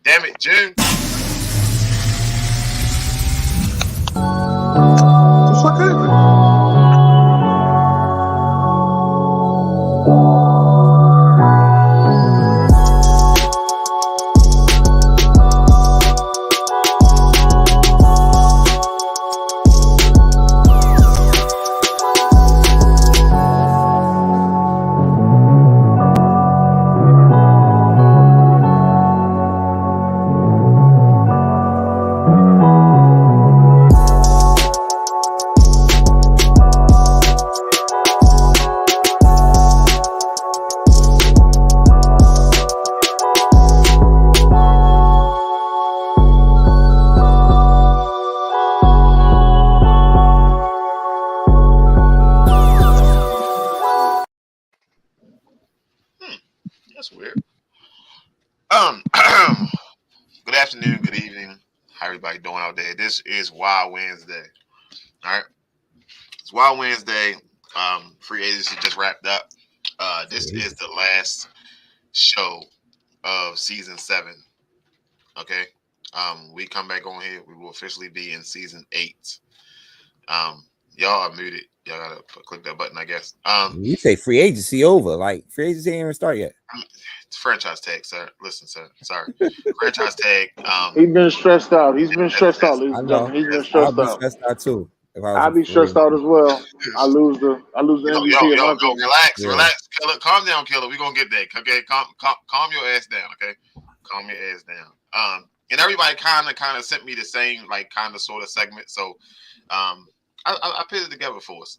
Damn it, June. What the fuck happened? That's weird. Good afternoon, good evening. How everybody doing out there? This is Wild Wednesday. All right. It's Wild Wednesday. Free agency just wrapped up. This is the last show of season 7. Okay. We come back on here. We will officially be in season 8. Y'all are muted. Y'all gotta click that button, I guess. You say free agency over. Like free agency ain't even start yet. It's franchise tag, sir. Listen, sir. Sorry. Franchise tag. He's been stressed out. He's been stressed out, ladies and gentlemen. He's been stressed I'll be out. stressed out too. I'll be stressed out as well. I lose the MVP of my team. Relax, Killer. Calm down, Killer. We're gonna get there. Okay, calm your ass down. Okay, calm your ass down. And everybody kind of sent me the same kind of sort of segment. So, I put it together for us.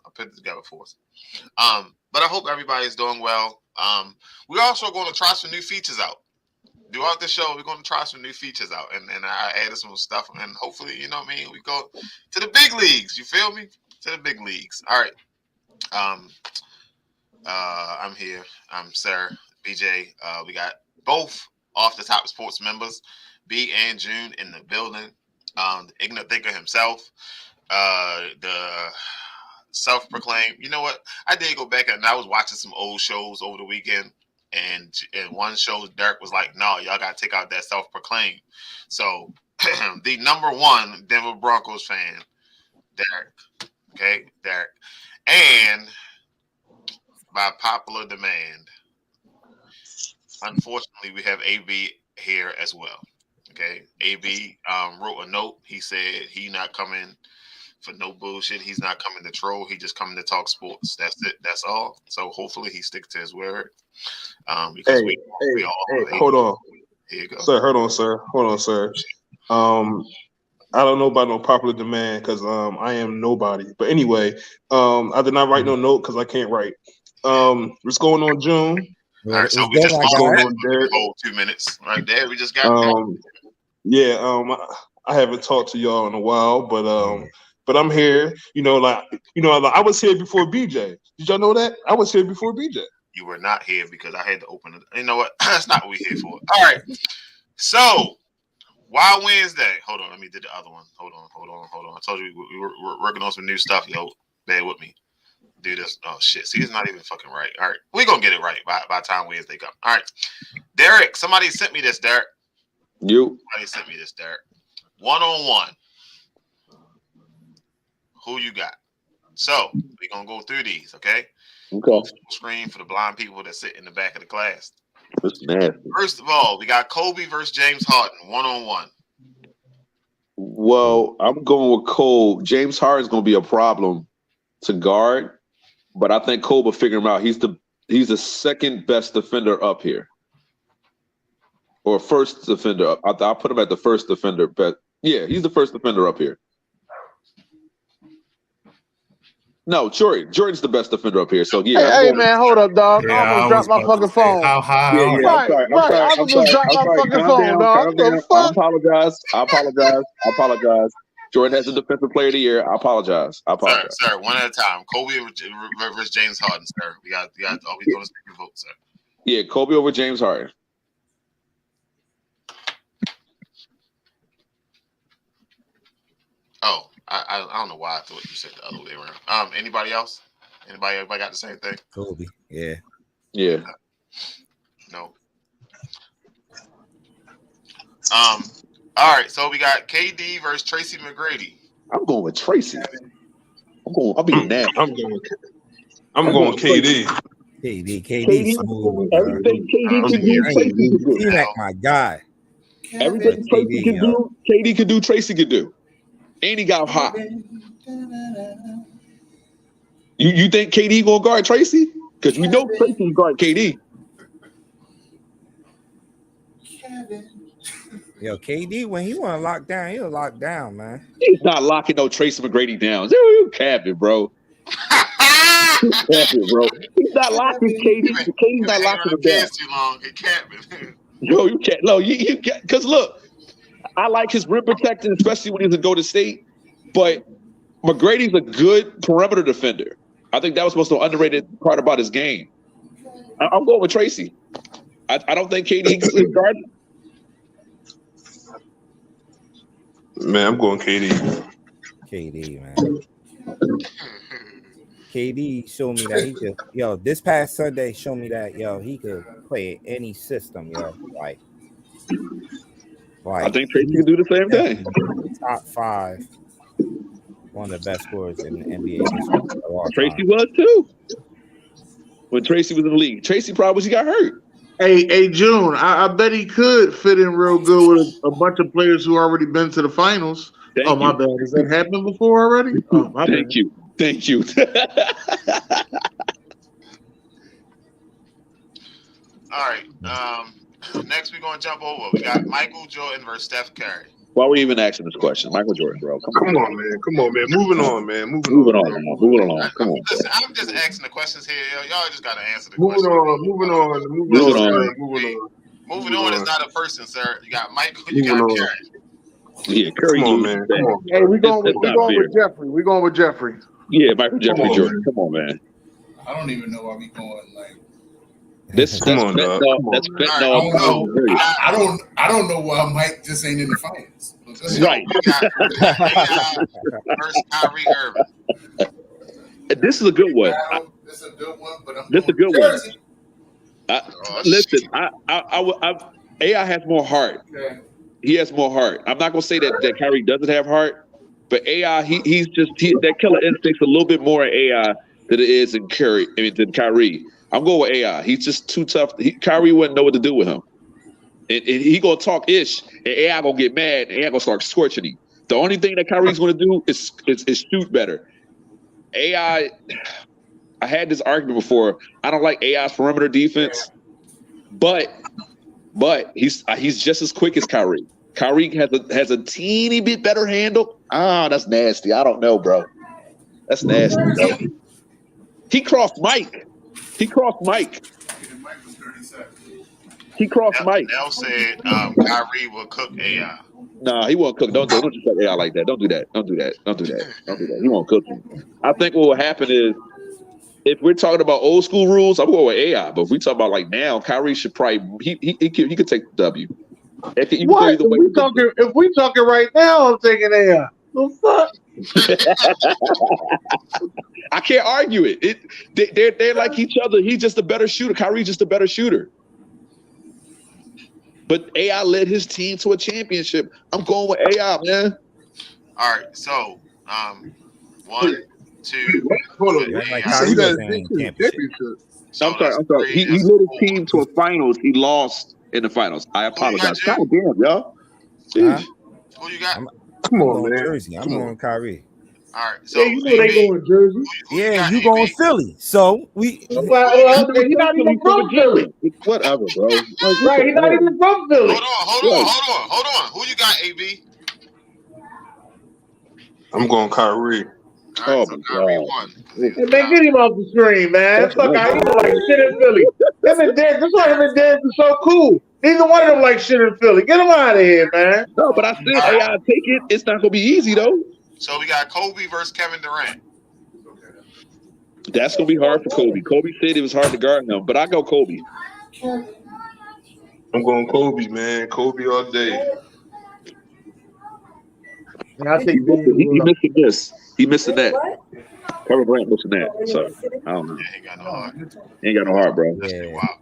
But I hope everybody's doing well. We're also going to try some new features out. Throughout the show, we're going to try some new features out. And I added some stuff. And hopefully, you know what I mean, we go to the big leagues. You feel me? To the big leagues. All right. I'm here. I'm Sarah, BJ. We got both Off the Top Sports members, B and June, in the building. The ignorant thinker himself. The self-proclaimed. You know what? I did go back and I was watching some old shows over the weekend, and in one show, Derek was like, "No, y'all gotta take out that self-proclaimed." So, the number 1 Denver Broncos fan, Derek. Okay, Derek, and by popular demand, unfortunately, we have AB here as well. Okay, AB wrote a note. He said he not coming for no bullshit. He's not coming to troll. He just coming to talk sports. That's it. That's all. So hopefully he sticks to his word. Because we all hold on. Here you go. Sir, hold on, sir. I don't know about no popular demand because I am nobody. But anyway, I did not write no note because I can't write. What's going on, June? All right, so we just going on Derek. 2 minutes right there. We just got I haven't talked to y'all in a while, but I'm here. I was here before BJ. Did y'all know that? I was here before BJ. You were not here because I had to open it. You know what? That's not what we're here for. All right. So, Wild Wednesday. Hold on. Let me do the other one. Hold on. I told you we were working on some new stuff. Yo, bear with me. Do this. Oh, shit. See, it's not even fucking right. All right. We're going to get it right by the time Wednesday comes. All right. Derek, somebody sent me this, Derek. Somebody sent me this, Derek. 1-on-1. Who you got? So, we're going to go through these, okay? Okay. Screen for the blind people that sit in the back of the class. That's nasty. First of all, we got Kobe versus James Harden, 1-on-1. Well, I'm going with Cole. James Harden's going to be a problem to guard, but I think Cole will figure him out. He's the second best defender up here, or first defender up. I'll put him at the first defender, but yeah, he's the first defender up here. No, Jordan's the best defender up here. So yeah. Hey man, hold up, dog. I almost dropped my fucking phone. How high? Yeah. I'm sorry. I was gonna drop my fucking phone, dog. Calm down. I apologize. Jordan has the defensive player of the year. I apologize. Sir, one at a time. Kobe versus James Harden, sir. We got always going to speak your vote, sir. Yeah, Kobe over James Harden. Oh, I don't know why I thought you said the other way around. Anybody else? Everybody got the same thing? Kobe. Yeah. No. All right, so we got KD versus Tracy McGrady. I'm going with Tracy. I'm being nasty. I'm going KD. KD smooth. Everything KD can do, Tracy can do. T-Mac, my guy. Everything Tracy can do, KD can do, Tracy can do. And he got hot. You think KD gonna guard Tracy? Because we know Tracy guard KD. Yo, KD, when he want to lock down, he'll lock down, man. He's not locking no Tracy McGrady down. You capping, bro. Capping, bro. He's not locking KD. KD's not locking him down. Too long. He capping. Yo, you can't. No, you can't. Because look, I like his rim protection, especially when he's in Golden State. But McGrady's a good perimeter defender. I think that was supposed to be an underrated part about his game. I'm going with Tracy. I don't think KD can guard. Man, I'm going KD. KD, man. KD showed me that he could. Yo, this past Sunday showed me that he could play any system. Like I think Tracy can do the same thing. Top 5, one of the best scorers in the NBA history. Tracy was too. When Tracy was in the league, Tracy probably he got hurt. Hey, June, I bet he could fit in real good with a bunch of players who already been to the finals. My bad. Has that happened before already? Oh, my bad. Thank you. All right. Next, we're going to jump over. We got Michael Jordan versus Steph Curry. Why are we even asking this question? Michael Jordan, bro. Come on, man. Moving on, man. Moving on. Come on. Listen, I'm just asking the questions here. Y'all just got to answer the question. Moving on is not a person, sir. You got Michael. You got Curry. Yeah, Curry. Come on, man. Come on. Hey, we're going with Jeffrey. We're going with Jeffrey. Yeah, Michael Jeffrey Jordan. Come on, man. I don't even know why we going like. That's fentanyl. I don't know why Mike just ain't in the finals. Right. First Kyrie Irving. This is a good one. This is a good one, but this is a good one. Listen, AI has more heart. Okay. He has more heart. I'm not gonna say that Kyrie doesn't have heart, but AI he's that killer instinct's a little bit more in AI than it is in than Kyrie. I'm going with AI. He's just too tough. Kyrie wouldn't know what to do with him. And he gonna talk ish, and AI gonna get mad, and AI gonna start scorching him. The only thing that Kyrie's gonna do is shoot better. AI, I had this argument before. I don't like AI's perimeter defense, but he's just as quick as Kyrie. Kyrie has a teeny bit better handle. That's nasty. I don't know, bro. That's nasty, bro. He crossed Mike. He crossed Mike. Nell said Kyrie will cook AI. Nah, he won't cook. Don't just like AI like that. Don't do that. He won't cook you. I think what will happen is if we're talking about old school rules, I'm going with AI. But if we talk about like now, Kyrie should probably he could take the W. What? If we talking right now, I'm taking AI. The fuck? I can't argue it. They're like each other. He's just a better shooter. Kyrie's just a better shooter. But AI led his team to a championship. I'm going with AI, man. All right, so 1, 2. I'm sorry. He led his team to a finals. He lost in the finals. I apologize. God damn, y'all. Who you got? Come on, man. Jersey. I'm going Kyrie. All right, so you know they going Jersey. Yeah, you going Philly. So we. He's not even from Philly. Whatever, bro. Right, he's not even from Philly. Hold on. Who you got, AB? I'm going Kyrie. All right, so Kyrie won. Hey, man, get him off the screen, man. Fuck, I don't like shit in Philly. That's why him and Dez is so cool. Neither one of them like shit in Philly. Get him out of here, man. No, but I said AI take it. It's not gonna be easy though. So we got Kobe versus Kevin Durant. That's gonna be hard for Kobe. Kobe said it was hard to guard him, but I go Kobe. I'm going Kobe, man. Kobe all day. I think he missing this. He missing that. Kevin Durant missing that. So I don't know. Yeah, he ain't got no heart. He ain't got no heart, bro. That's wow.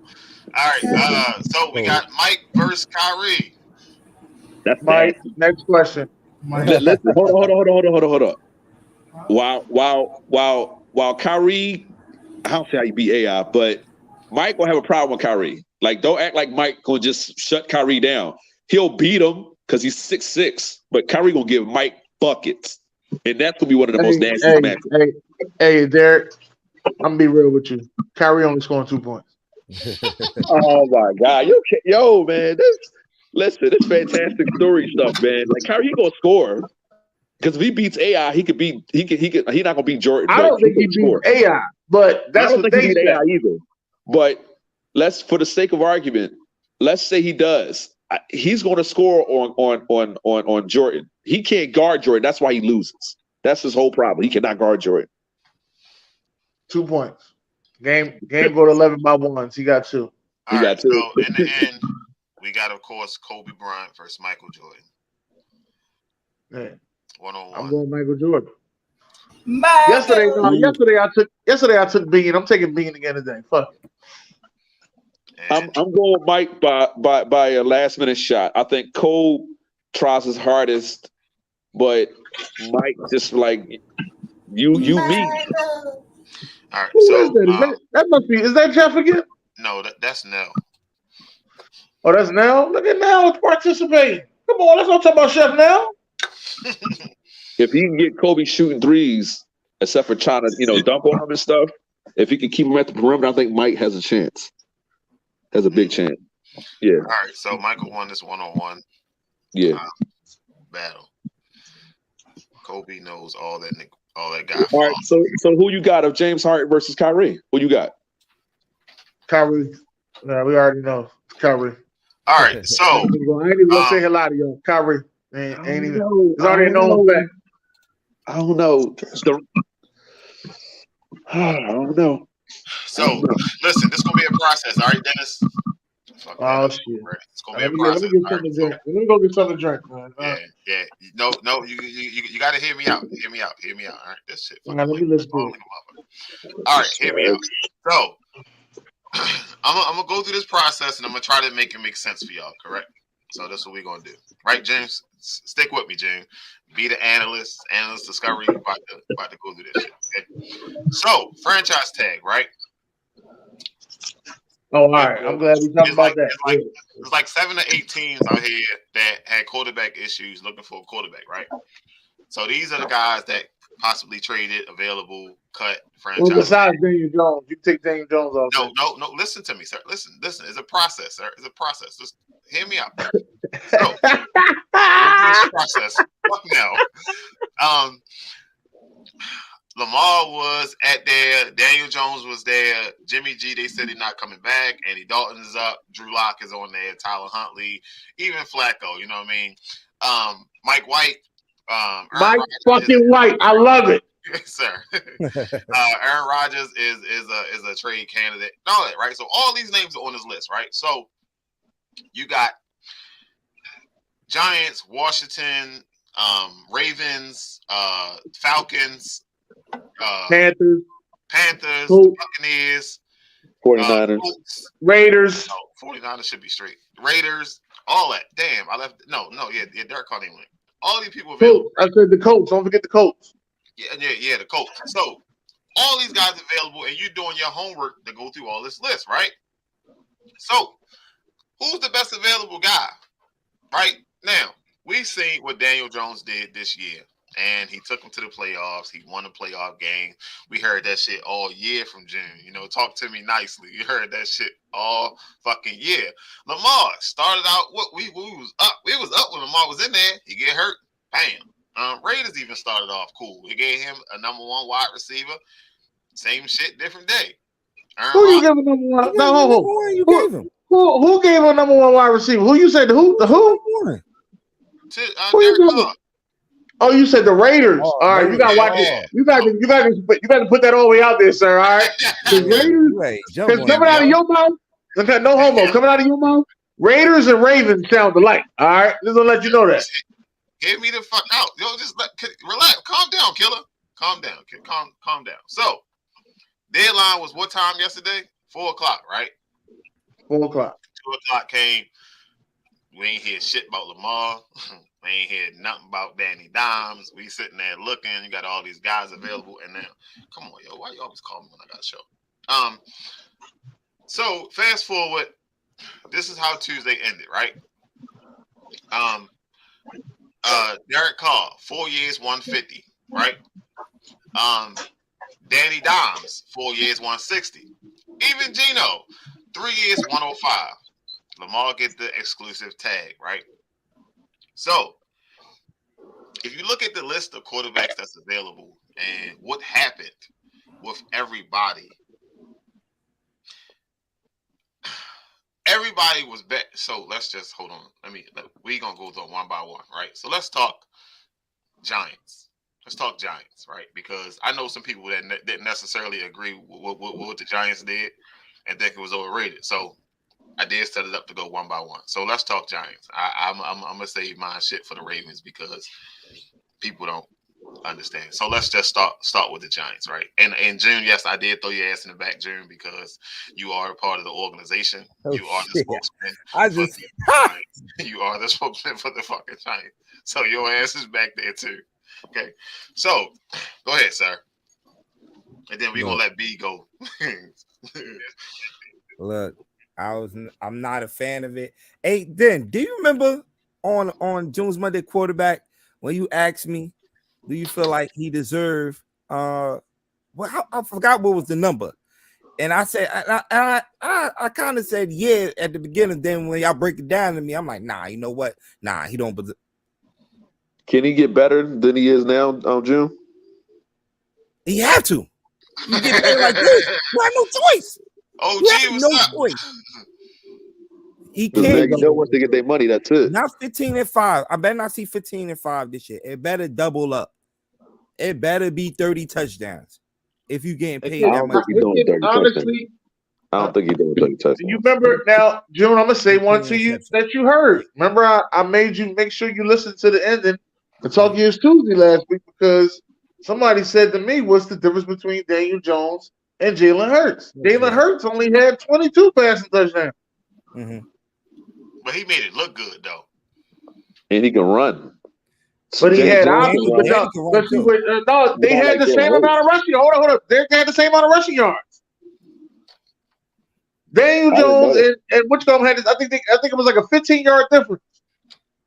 All right, so we got Mike versus Kyrie. That's Mike, nasty. next question. Listen, hold on. While Kyrie, I don't see how you beat AI, but Mike will have a problem with Kyrie. Like, don't act like Mike gonna just shut Kyrie down. He'll beat him because he's 6'6", but Kyrie gonna give Mike buckets, and that's gonna be one of the most nasty matches. Hey, Derek, I'm gonna be real with you. Kyrie only scoring 2 points. Oh my God, man, this fantastic story stuff, man. Like Kyrie, he gonna score because if he beats AI, he not gonna beat Jordan. I but don't think he beats AI, but that's I don't what think he they beat said. AI either. But for the sake of argument, let's say he does. He's going to score on Jordan. He can't guard Jordan. That's why he loses. That's his whole problem. He cannot guard Jordan. 2 points. Game go to 11 by ones. He got 2. All right. So in the end, we got, of course, Kobe Bryant versus Michael Jordan. Yeah. 1-on-1. I'm going Michael Jordan. Yesterday I took Bean. I'm taking Bean again today. Fuck it. I'm going Mike by a last minute shot. I think Cole tries his hardest, but Mike just like you me. All right. Who so is that? That must be. Is that Jeff again? No, that's Nell. Oh, that's Nell. Look at Nell participating. Come on, let's not talk about Chef Nell. If he can get Kobe shooting threes, except for trying to dunk on him and stuff, if he can keep him at the perimeter, I think Mike has a chance. Has a big chance. Yeah. All right. So Michael won this 1-on-1. Yeah. Battle. Kobe knows all that guy. All right. So who you got of James Harden versus Kyrie? Who you got? Kyrie. Yeah, we already know. Kyrie. All right. So I ain't even gonna say hello to y'all. Kyrie. Ain't even. It's already known fact. I don't know. I don't know. So listen, this is gonna be a process. All right, Dennis. Oh shit! It's gonna be a process. Let me go get something to drink, man. Yeah. No. You gotta hear me out. Hear me out. All right, this shit. Let me listen to it. All right, hear me out. So I'm gonna go through this process and I'm gonna try to make it make sense for y'all. Correct? So that's what we're gonna do, right, James? Stick with me, James. Be the analyst discovery. About to go through this shit. Okay? So franchise tag, right? Oh, all right. I'm glad we talked about that. There's like 7 to 8 teams out here that had quarterback issues looking for a quarterback, right? So these are the guys that possibly traded, available, cut, franchise. Well, besides Daniel Jones, you take Daniel Jones off. No. Listen to me, sir. Listen. It's a process, sir. It's a process. Just hear me out. So, this process. Fuck now. Lamar was at there. Daniel Jones was there. Jimmy G, they said he's not coming back. Andy Dalton is up. Drew Lock is on there. Tyler Huntley. Even Flacco, you know what I mean? Mike White. Mike fucking White. I love it. Yes, sir. Aaron Rodgers is a trade candidate. All that, right? So all these names are on this list, right? So you got Giants, Washington, Ravens, Falcons, Panthers, Buccaneers, 49ers, Raiders. 49ers should be straight. Raiders, all that. Damn, I left. No, yeah, Derek Carr went. All these people available. I said the Colts. Don't forget the Colts. Yeah, the Colts. So all these guys available, and you're doing your homework to go through all this list, right? So who's the best available guy? Right now, we've seen what Daniel Jones did this year. And he took them to the playoffs. He won a playoff game. We heard that shit all year from June. Talk to me nicely. You heard that shit all fucking year. Lamar started out we was up. We was up when Lamar was in there. He get hurt. Bam. Raiders even started off cool. They gave him a number 1 wide receiver. Same shit, different day. Who you gave a number 1? No, you gave him. Who gave a number 1 wide receiver? Who you said? Who? The who? To Derek Carr. Oh, you said the Raiders. All right, you gotta watch it. You got to put that all the way out there, sir. All right, the Raiders. Because coming out of your mouth, no homo. Coming out of your mouth, Raiders and Ravens sound alike. All right, just to let you know that. Get me the fuck out. Just relax. Calm down, killer. Calm down. Calm down. So, deadline was what time yesterday? 4:00, right? 4:00. 2:00 came. We ain't hear shit about Lamar. We ain't hear nothing about Danny Dimes. We sitting there looking. You got all these guys available, and now, come on, yo, why you always call me when I got a show? So fast forward. This is how Tuesday ended, right? Derek Carr, 4 years, 150, right? Danny Dimes, 4 years, 160. Even Gino, 3 years, 105. Lamar gets the exclusive tag, right? So, if you look at the list of quarterbacks that's available and what happened with everybody was bet. So let's just hold on. We're gonna go through one by one, right? So let's talk Giants. Let's talk Giants, right? Because I know some people that didn't necessarily agree with what the Giants did and think it was overrated. So I did set it up to go one by one. So let's talk Giants. I'm gonna save my shit for the Ravens because people don't understand. So let's just start with the Giants, right? And in June, yes, I did throw your ass in the back, June, because you are a part of the organization. You are the spokesman. You are the spokesman for the fucking Giants. So your ass is back there too. Okay. So go ahead, sir. And then we're gonna let B go. Look, I'm not a fan of it. Hey, then do you remember on June's Monday quarterback when you asked me, do you feel like he deserved I forgot what was the number, and I said I kind of said yeah at the beginning. Then when y'all break it down to me, I'm like, nah, you know what? Nah, he don't. Can he get better than he is now, June? He have to. You get paid like this. You have no choice. Oh, gee, no choice. He can't. They want to get their money. That's it. Not 15-5. I better not see 15-5 this year. It better double up. It better be 30 touchdowns. If you getting paid that much. Honestly, I don't think he's doing 30 touchdowns. You remember now, June? I'm gonna say one to you that you heard. Remember, I made you make sure you listen to the ending and talk Years Tuesday last week because somebody said to me, "What's the difference between Daniel Jones and Jalen Hurts?" Jalen Hurts only had 22 passing touchdowns. Mm-hmm. But he made it look good though, and he can run. But he had options. No, they had the same amount of rushing. Hold on. They had the same amount of rushing yards. Daniel Jones and Whitcomb had this. I think it was like a 15-yard difference.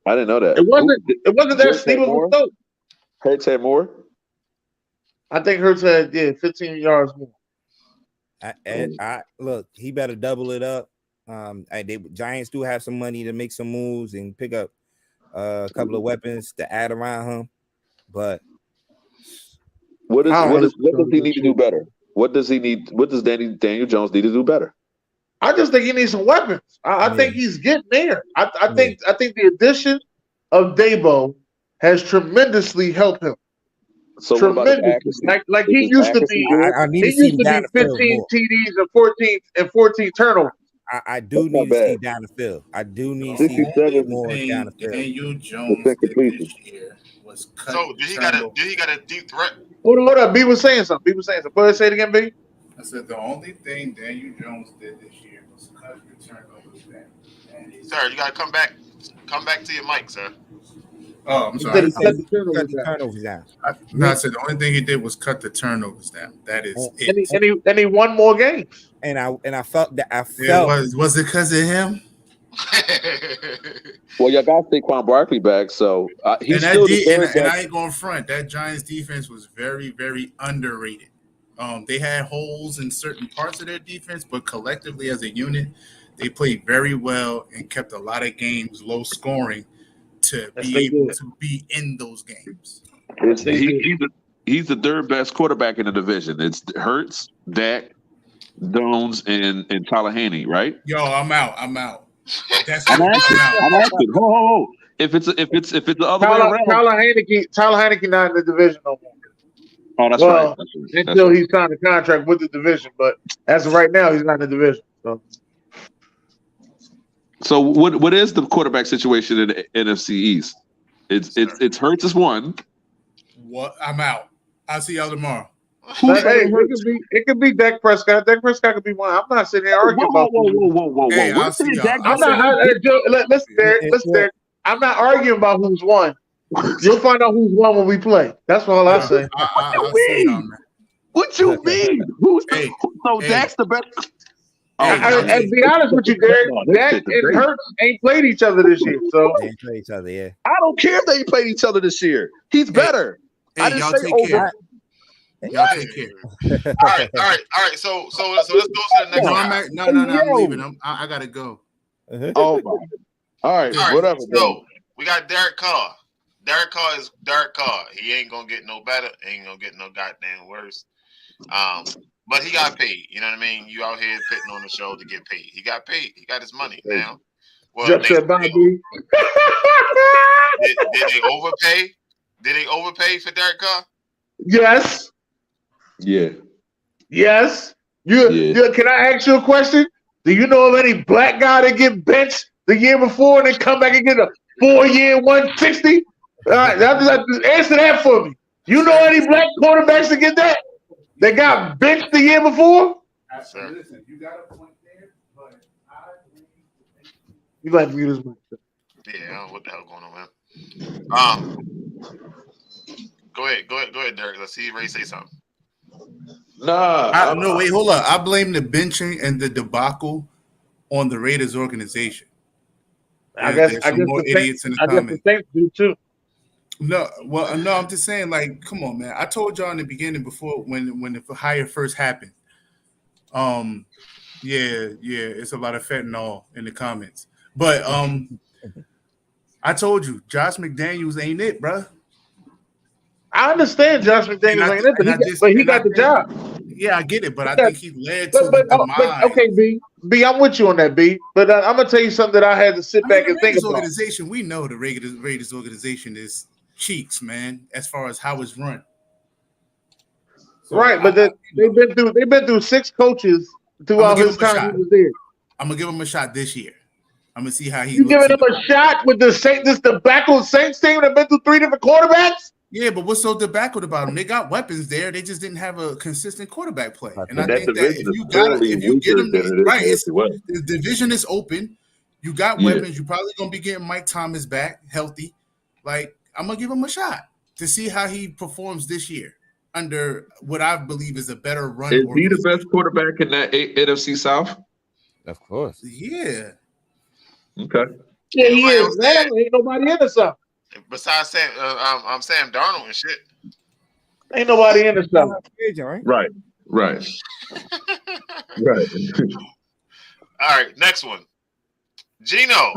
I didn't know that. It wasn't that Stephen was dope. Hurts had more. I think Hurts had 15 yards more. I look, he better double it up. Giants do have some money to make some moves and pick up a couple of weapons to add around him, but what does he need to do better? What does he need? What does Daniel Jones need to do better? I just think he needs some weapons. I think he's getting there. I think the addition of Debo has tremendously helped him. So tremendously, like he used to be. He used to be 15 TDs and 14 turnovers. I do need to see down the field. I do need to see more down the field. Daniel Jones this year was cut. So did he got a deep threat? Hold up. B was saying something. Go ahead, say it again, B. I said the only thing Daniel Jones did this year was cut the turnovers down. Sir, you gotta come back to your mic, sir. Oh, I'm sorry. Cut the turnovers down. I said the only thing he did was cut the turnovers down. That is it. And he won more games. And I felt that was it because of him? Well, y'all got Saquon Barkley back, so he's and I ain't going front. That Giants defense was very, very underrated. They had holes in certain parts of their defense, but collectively as a unit, they played very well and kept a lot of games low scoring to be able to be in those games. He's the third best quarterback in the division. It's Hurts, Dak, Jones, and Tallahaney, right? Yo, I'm out. That's I'm asking. Ho. If it's the other way around, Tallahaney not in the division no more. Oh, that's right. Until he signed a contract with the division, but as of right now, he's not in the division. So what is the quarterback situation in the NFC East? It's Hurts is one. What? I'm out. I'll see y'all tomorrow. It could be Dak Prescott. Dak Prescott could be one. I'm not sitting here arguing about. Whoa! Hey, I'll see y'all. I'm not. Listen, Derek. I'm not arguing about who's won. You'll find out who's won when we play. That's all I say. I'll see y'all, man. What you mean? Dak's the best. And be honest with you, Derek, Dak and Hurts ain't played each other this year. So they ain't played each other, yeah. I don't care if they ain't played each other this year. He's better. I didn't y'all say take care. over. Y'all take care. All right. So let's go to the next one. No, I'm leaving. I gotta go. Oh my. All right, whatever. So we got Derek Carr. Derek Carr is Derek Carr. He ain't gonna get no better. Ain't gonna get no goddamn worse. But he got paid. You know what I mean? You out here pitting on the show to get paid. He got paid. He got his money now. Well, just said Bobby. Did they overpay? Did they overpay for Derek Carr? Yes. Yeah. Yes. Can I ask you a question? Do you know of any black guy that get benched the year before and then come back and get a 4-year 160? All right, answer that for me. You know any black quarterbacks that get that? They got benched the year before? Listen, you got a point there, but you like to use this mic. Yeah, what the hell going on, man? Go ahead, Derek. Let's see Ray say something. No, wait, hold on. I blame the benching and the debacle on the Raiders organization. I guess more idiots in the comments. The Saints do too. No, I'm just saying, like, come on, man. I told y'all in the beginning before when the hire first happened. It's a lot of fentanyl in the comments. But I told you, Josh McDaniels ain't it, bro. I understand Josh McDaniels ain't it, but he got the job. Yeah, I get it, but I think he led to the demise. Okay, B, I'm with you on that, B. But I'm gonna tell you something that I had to sit back and think about. Organization, we know the Raiders organization is cheeks, man, as far as how it's run. So right, but they've been through 6 coaches throughout his time he was there. I'm gonna give him a shot this year. I'm gonna see how he. You giving him a shot with the Saints, this tobacco Saints team that been through 3 different quarterbacks? Yeah, but what's so tobacco about them? They got weapons there. They just didn't have a consistent quarterback play. And I think that if you get them right, the division is open. You got weapons. You're probably gonna be getting Mike Thomas back healthy. Like, I'm gonna give him a shot to see how he performs this year under what I believe is a better run. Is he the best quarterback in that NFC South? Of course. Yeah. Okay. Yeah, he is. Man, ain't nobody in the South. Besides Sam Darnold and shit. Ain't nobody in the South. Right. All right, next one. Gino.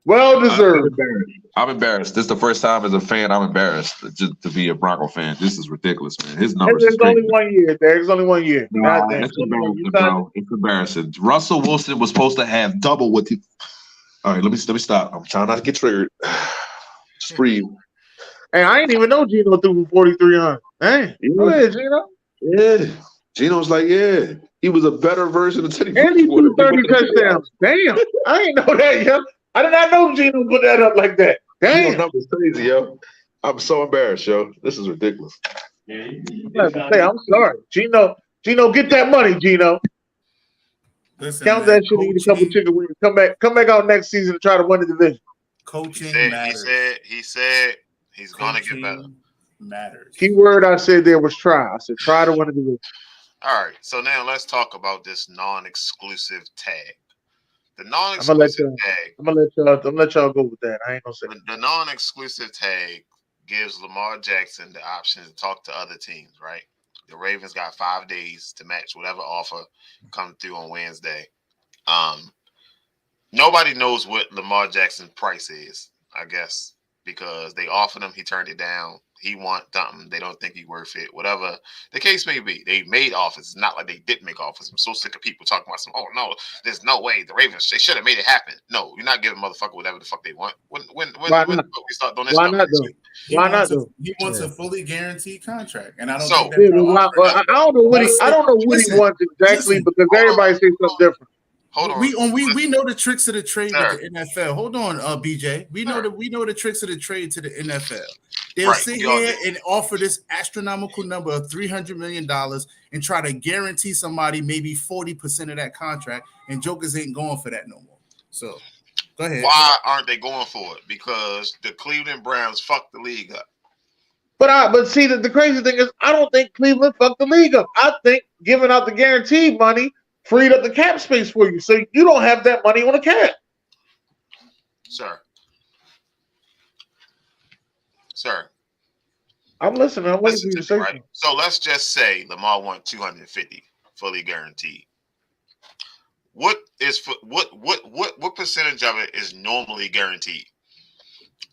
Well deserved. I'm embarrassed. This is the first time as a fan I'm embarrassed just to be a Bronco fan. This is ridiculous, man. His numbers. There's only 1 year. There's only 1 year. No, it's embarrassing, bro. It's embarrassing. Russell Wilson was supposed to have double what he. All right, let me stop. I'm trying not to get triggered. Just breathe. Hey, I ain't even know Gino threw for 4,300. Hey, go ahead, Gino. Yeah, Gino's like, he was a better version of Teddy. And he threw 30 touchdowns. Damn, I ain't know that, yo. I did not know Gino put that up like that. Damn, that was crazy, yo. I'm so embarrassed, yo. This is ridiculous. I'm sorry, Gino. Get that money, Gino. Listen, count that shit, eat a couple chicken wings. Come back out next season and try to win the division. Coaching matters. He said he's gonna get better. Matters. Key word I said there was try. I said try to win the division. All right, so now let's talk about this non-exclusive tag. The non-exclusive tag. I'm gonna let y'all go with that. I ain't gonna say the non-exclusive tag gives Lamar Jackson the option to talk to other teams, right? The Ravens got 5 days to match whatever offer comes through on Wednesday. Nobody knows what Lamar Jackson's price is, I guess, because they offered him, he turned it down. He want something. They don't think he's worth it. Whatever the case may be, they made offers. It's not like they didn't make offers. I'm so sick of people talking about oh no, there's no way the Ravens, they should have made it happen. No, you're not giving motherfucker whatever the fuck they want. When we start doing this, why not though? Why not though? He wants a fully guaranteed contract, and I don't. I don't know what he wants exactly because everybody says something different. Hold on. We know the tricks of the trade Sir. with the NFL. Hold on, BJ. We know the tricks of the trade to the NFL. They'll Right, sit we all here do. and offer this astronomical number of $300 million and try to guarantee somebody maybe 40% of that contract, and jokers ain't going for that no more. So go ahead. Why aren't they going for it? Because the Cleveland Browns fucked the league up. But see, the crazy thing is, I don't think Cleveland fucked the league up. I think giving out the guaranteed money freed up the cap space for you, so you don't have that money on the cap. Sir. I'm listening. I'm waiting for you to say right? So let's just say Lamar won 250 fully guaranteed. What percentage of it is normally guaranteed?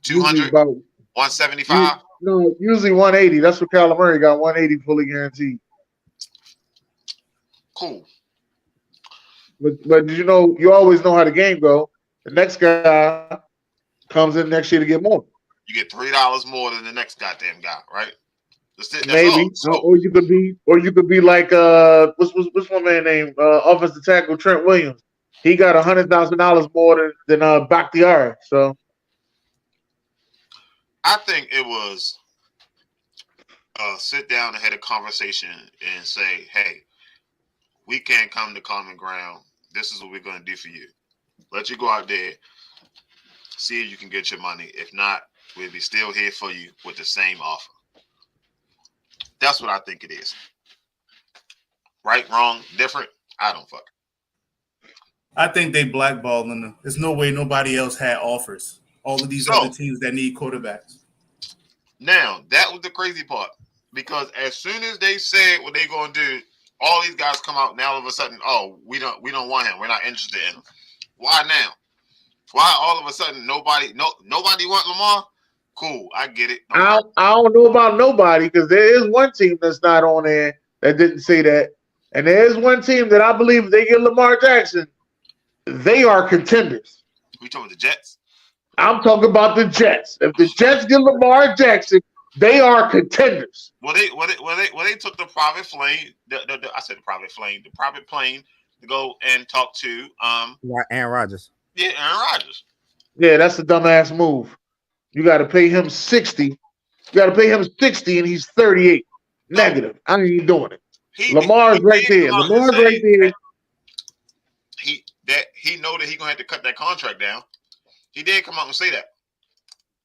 200, 175? No, usually 180. That's what Kyler Murray got, 180 fully guaranteed. Cool. But you always know how the game go. The next guy comes in next year to get more. You get $3 more than the next goddamn guy, right? That's maybe, or you could be like what's my man name? Offensive tackle Trent Williams. He got $100,000 more than Bakhtiari. So I think it was sit down and have a conversation and say, hey, we can't come to common ground. This is what we're going to do for you. Let you go out there, see if you can get your money. If not, we'll be still here for you with the same offer. That's what I think it is. Right, wrong, different? I don't fuck. I think they blackballed them. There's no way nobody else had offers. All of these other teams that need quarterbacks. Now, that was the crazy part. Because as soon as they said what they're going to do, all these guys come out now all of a sudden, oh, we don't want him. We're not interested in him. Why now? Why all of a sudden nobody want Lamar? Cool, I get it. I don't know about nobody, because there is one team that's not on there that didn't say that. And there is one team that I believe if they get Lamar Jackson, they are contenders. We talking about the Jets? I'm talking about the Jets. If the Jets get Lamar Jackson, they are contenders. Well, they took the private plane. The private plane to go and talk to Aaron Rodgers. Yeah, Aaron Rodgers. Yeah, that's a dumbass move. You got to pay him 60. You got to pay him 60, and he's 38. Negative. I ain't doing it. Lamar's right there. Lamar's right there. He know that he's gonna have to cut that contract down. He did come out and say that.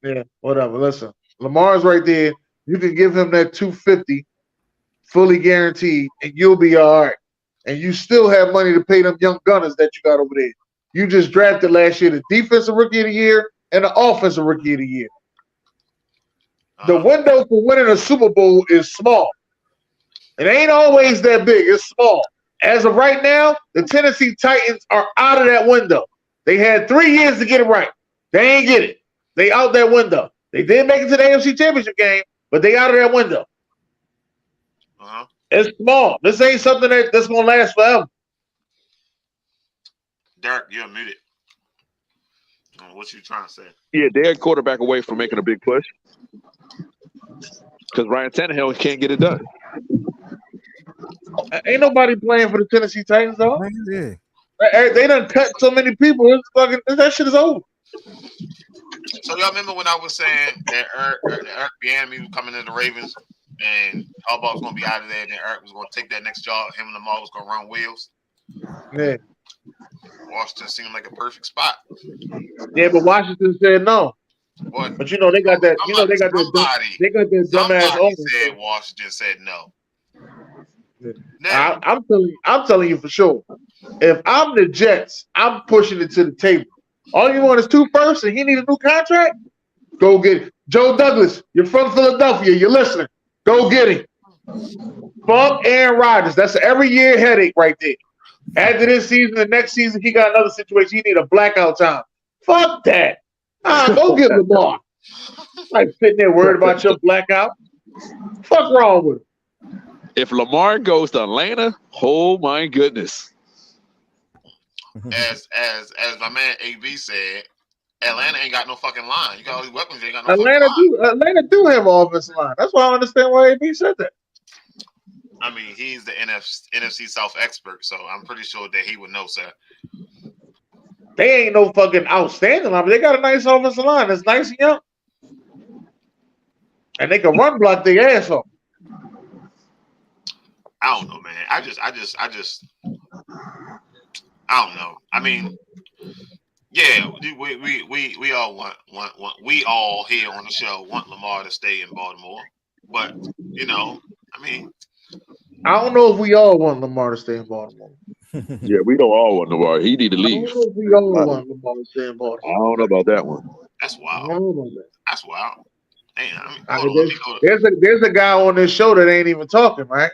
Yeah, whatever. Listen, Lamar's right there. You can give him that 250 fully guaranteed, and you'll be all right. And you still have money to pay them young gunners that you got over there. You just drafted last year the defensive rookie of the year and the offensive rookie of the year. The window for winning a Super Bowl is small. It ain't always that big. It's small. As of right now, the Tennessee Titans are out of that window. They had 3 years to get it right. They ain't get it. They out that window. They did make it to the AFC Championship game, but they out of that window. It's small. This ain't something that's going to last forever. Derek, you're muted. What you trying to say? Yeah, they're a quarterback away from making a big push. Because Ryan Tannehill can't get it done. Ain't nobody playing for the Tennessee Titans, though. Yeah. They done cut so many people. That shit is over. So y'all remember when I was saying that Eric Bieniemy was coming to the Ravens and Harbaugh was going to be out of there, and then Eric was going to take that next job. Him and Lamar was going to run wheels. Yeah. Washington seemed like a perfect spot. Yeah, but Washington said no. What? But they got that. They got that dumbass owner. Said Washington said no. Now, I'm telling you for sure. If I'm the Jets, I'm pushing it to the table. All you want is 2 firsts, and he need a new contract. Go get it. Joe Douglas, you're from Philadelphia. You're listening. Go get him. Fuck Aaron Rodgers. That's an every year headache right there. After this season, the next season, he got another situation. He need a blackout time. Fuck that. Go get Lamar. Like sitting there worried about your blackout. Fuck wrong with him. If Lamar goes to Atlanta, oh my goodness. As my man AB said, Atlanta ain't got no fucking line. You got all these weapons, you ain't got no Atlanta fucking line. Atlanta do have an offensive line. That's why I understand why AB said that. I mean, he's the NFC South expert, so I'm pretty sure that he would know, sir. They ain't no fucking outstanding line, but they got a nice offensive line. It's nice and young. And they can run block their ass off. I don't know, man. I don't know. I mean, yeah, we all want we all here on the show want Lamar to stay in Baltimore, but you know, I mean, I don't know if we all want Lamar to stay in Baltimore. Yeah, we don't all want Lamar. He need to leave. I don't know if we all want Lamar to stay in Baltimore. I don't know about that one. That's wild. That's wild. Damn, there's a guy on this show that ain't even talking, right?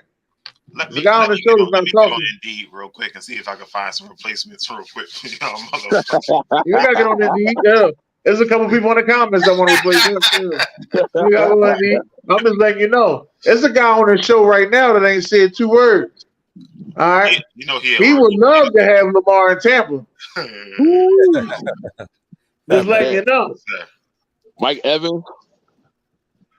Let me go on Indeed real quick and see if I can find some replacements real quick. You gotta get on Indeed. Yeah. There's a couple people in the comments that want to replace him too. You gotta go on Indeed. I'm just letting you know. There's a guy on the show right now that ain't said 2 words. All right. He would love to have Lamar in Tampa. Just letting you know. Mike Evans.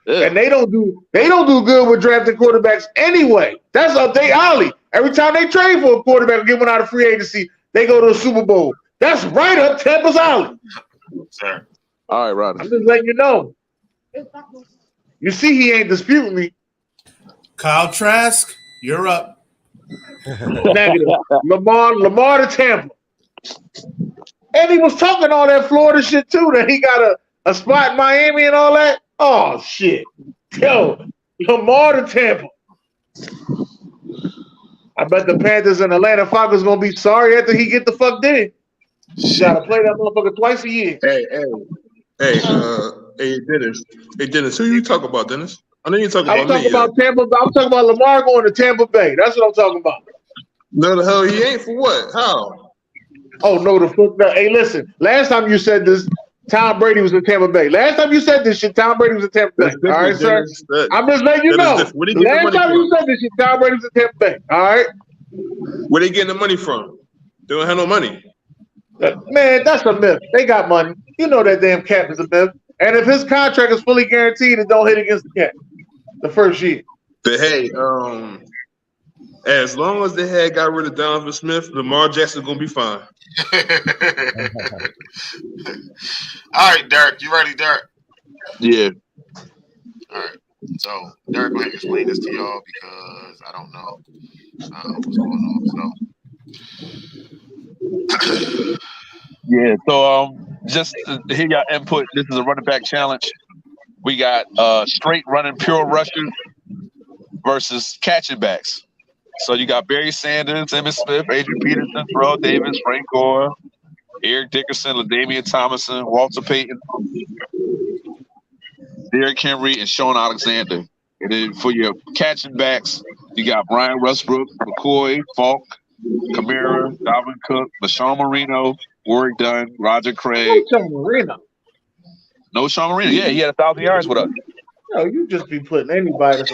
And they don't do good with drafting quarterbacks anyway. That's up their alley. Every time they trade for a quarterback and get one out of free agency, they go to a Super Bowl. That's right up Tampa's alley. Sir. All right, Rodney. I'm just letting you know. You see, he ain't disputing me. Kyle Trask, you're up. Negative. Lamar to Tampa. And he was talking all that Florida shit too, that he got a spot in Miami and all that. Oh shit. Yo, Lamar to Tampa. I bet the Panthers and Atlanta Falcons gonna be sorry after he get the fuck there. You gotta play that motherfucker twice a year. Hey, Dennis. Who you talking about, Dennis? I know you talking about me. I'm talking about Lamar going to Tampa Bay. That's what I'm talking about. No, the hell he ain't. For what? How? Oh no, the fuck. No. Hey, listen. Last time you said this, Tom Brady was in Tampa Bay. Last time you said this shit, Tom Brady was in Tampa Bay. All right, sir. I'm just letting you know. Last time you said this shit, Tom Brady was in Tampa Bay. All right. Where they getting the money from? They don't have no money. Man, that's a myth. They got money. You know that damn cap is a myth. And if his contract is fully guaranteed, it don't hit against the cap the first year. But hey, as long as they had got rid of Donovan Smith, Lamar Jackson gonna be fine. All right, Derek, you ready, Derek? Yeah. All right. So Derek, go ahead and explain this to y'all because I don't know what's going on. So yeah. So just to hear your input, this is a running back challenge. We got straight running pure rushers versus catching backs. So you got Barry Sanders, Emmitt Smith, Adrian Peterson, Terrell Davis, Frank Gore, Eric Dickerson, LaDainian Tomlinson, Walter Payton, Derrick Henry, and Sean Alexander. And then for your catching backs, you got Brian Westbrook, McCoy, Falk, Kamara, Dalvin Cook, LaShawn Marino, Warwick Dunn, Roger Craig. No Sean Marino. Yeah, he had 1,000 yards with us. No, you just be putting anybody. I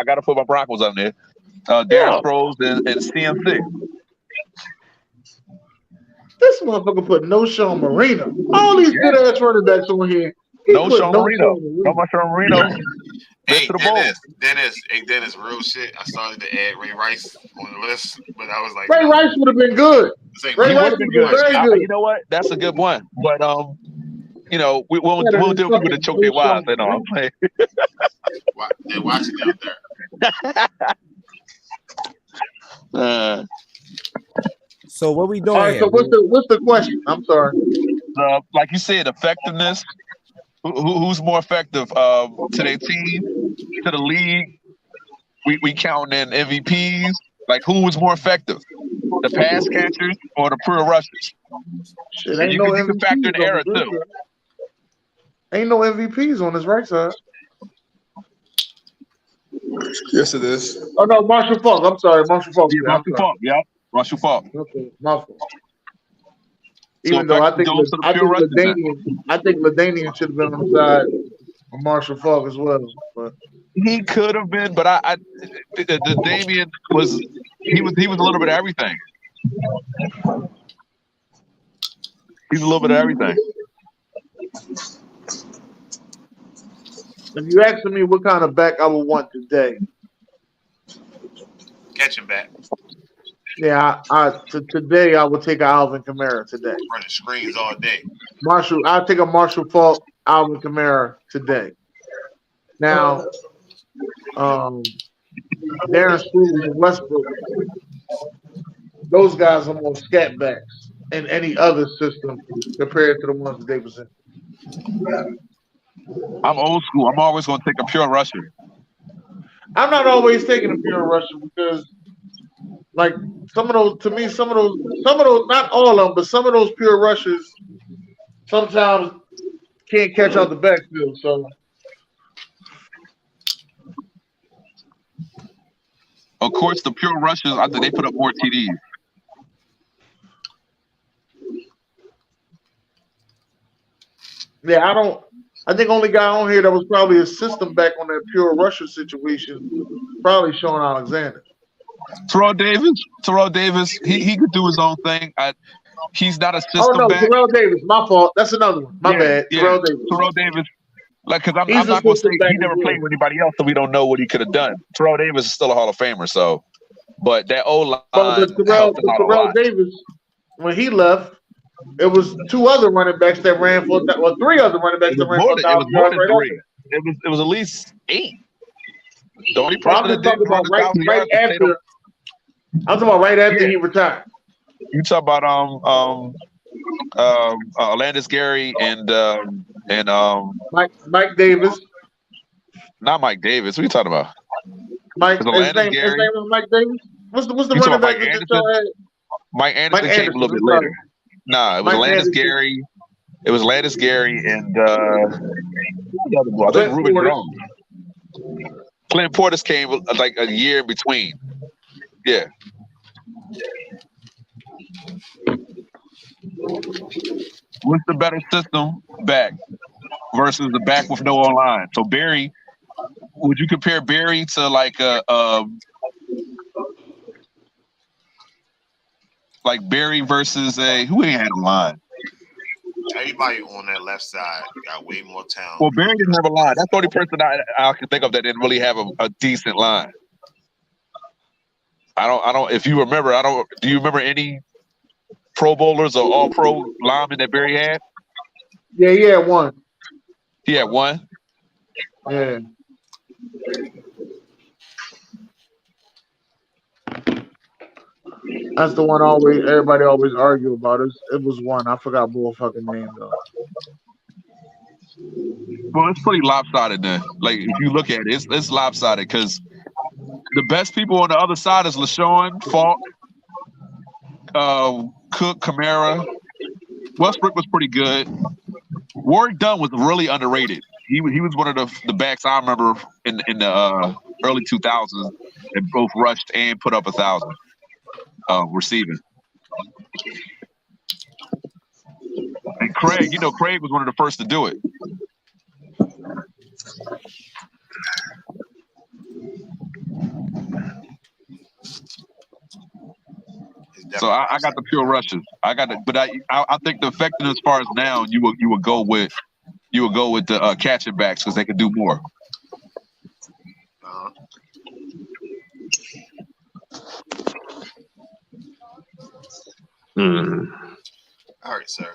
gotta put my Broncos on there. Darren Sproles and CMC. This motherfucker put no Sean Marino. All these good ass running backs on here. No Sean Marino. No more Sean Marino. Hey, Dennis, real shit. I started to add Ray Rice on the list, but I was like, Ray Rice would have been good. Ray Rice would have been very good. You know what? That's a good one. But you know, we'll do people to choke their wives. I know I'm playing. They're watching out there. So what we doing? All right, so what's the question? I'm sorry. Like you said, effectiveness. Who's more effective to their team, to the league? We counting in MVPs. Like who was more effective, the pass catchers or the pure rushers? Shit, ain't no you can factor in error too. Ain't no MVPs on this right side. Yes, it is. Oh no, Marshall Falk. I'm sorry, Marshall Falk. Yeah, Marshall Falk. Yeah, Marshall Falk. Okay, my fault. Even though I think LaDainian should have been on the side of Marshall Falk as well. But he could have been, but the Damian was a little bit of everything. He's a little bit of everything. If you asking me what kind of back I would want today, Catching back. Yeah, today I would take an Alvin Kamara today. Running screens all day. I'll take a Marshall Faulk, Alvin Kamara today. Now, Darren Sproles and Westbrook, those guys are more scat backs in any other system compared to the ones that they was in. I'm old school. I'm always going to take a pure rusher. I'm not always taking a pure rusher because, like, some of those, not all of them, but some of those pure rushers sometimes can't catch out the backfield. So, of course, the pure rushers, I think they put up more TDs. Yeah, I think only guy on here that was probably a system back on that pure rusher situation, probably Sean Alexander. Terrell Davis, he could do his own thing. He's not a system back. Terrell Davis, my fault. That's another one. My bad. Yeah. Terrell Davis. Like, because I'm not going to say he never played with anybody else, so we don't know what he could have done. Terrell Davis is still a Hall of Famer, so. But that O-line Terrell Davis, when he left, it was two other running backs that ran for, or three other running backs that ran for 1,000 yards. It was more than three. It was at least 8. The only person that didn't run 1,000 yards after. I'm talking about right after he retired. You talk about Landis Gary and Mike Davis. Not Mike Davis. What are you talking about? His name was Mike Davis. What's the running back that y'all had? Mike Anderson came a little bit later. Nah, it was Landis Gary. It was Landis Gary and I think Ruben Jones. Clint Portis came like a year in between. Yeah. What's the better system back versus the back with no online? So Barry, would you compare Barry to like Barry versus who ain't had a line? Everybody on that left side got way more talent. Well, Barry didn't have a line. That's the only person I can think of that didn't really have a decent line. I don't. If you remember, do you remember any Pro Bowlers or All Pro linemen that Barry had? Yeah, he had one. He had one. Yeah. That's the one everybody always argue about. It was one. I forgot fucking name though. Well, it's pretty lopsided then. Like if you look at it, it's lopsided because the best people on the other side is LaShawn, Falk, Cook, Kamara. Westbrook was pretty good. Warwick Dunn was really underrated. He was one of the backs I remember in the early 2000s that both rushed and put up 1,000 receiving. And Craig was one of the first to do it. So I got the pure rushes. But I think the effectiveness as far as now, you would go with the catching backs because they can do more. All right, sir.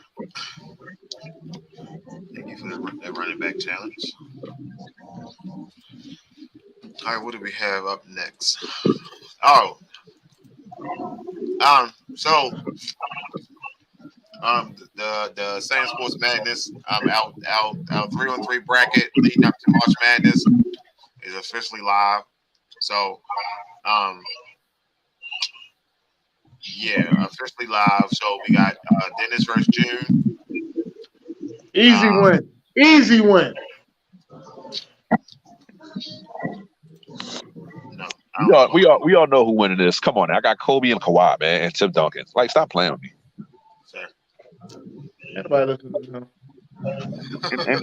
Thank you for that running back challenge. All right, what do we have up next? Oh, the SamzSportz Madness out 3-on-3 bracket leading up to March Madness is officially live. So officially live. So we got Dennis versus June. Easy win. No, we all know who winning this. Come on, I got Kobe and Kawhi, man, and Tim Duncan. Like, stop playing with me. Sir. Anybody listen to him?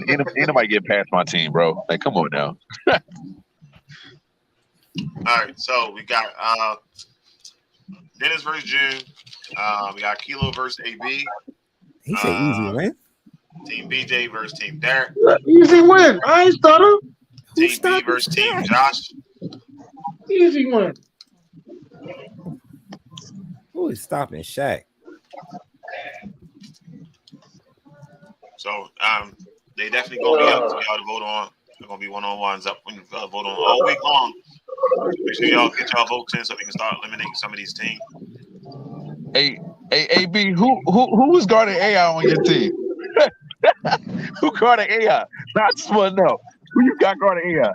Ain't nobody get past my team, bro. Like, come on now. All right, so we got Dennis versus June. We got Kilo versus AB. He said easy win. Team BJ versus Team Derek. Easy win. I ain't stutter. Team B versus Team Josh. Easy one. Who is stopping Shaq? So they definitely gonna be up for y'all to vote on. They're gonna be one-on-ones up when you vote on all week long. Make sure y'all get y'all votes in so we can start eliminating some of these teams. Hey, AB, who is guarding AI on your team? Who guarding AI? I just want to know who you got guarding AI.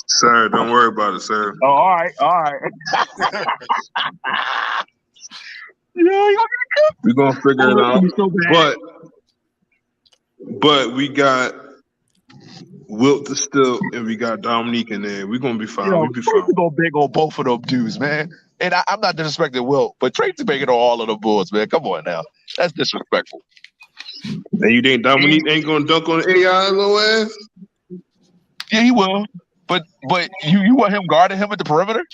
Sir, don't worry about it, sir. Oh, all right. We're gonna figure it out. But we got Wilt to still, and we got Dominique in there. We're gonna be fine. We'll be fine. We're gonna big on both of them dudes, man. And I'm not disrespecting Wilt, but Tracy's bigger on all of the Bulls, man. Come on now, that's disrespectful. And you think Dominique ain't gonna dunk on AI little ass? Yeah, he will. But you want him guarding him at the perimeter?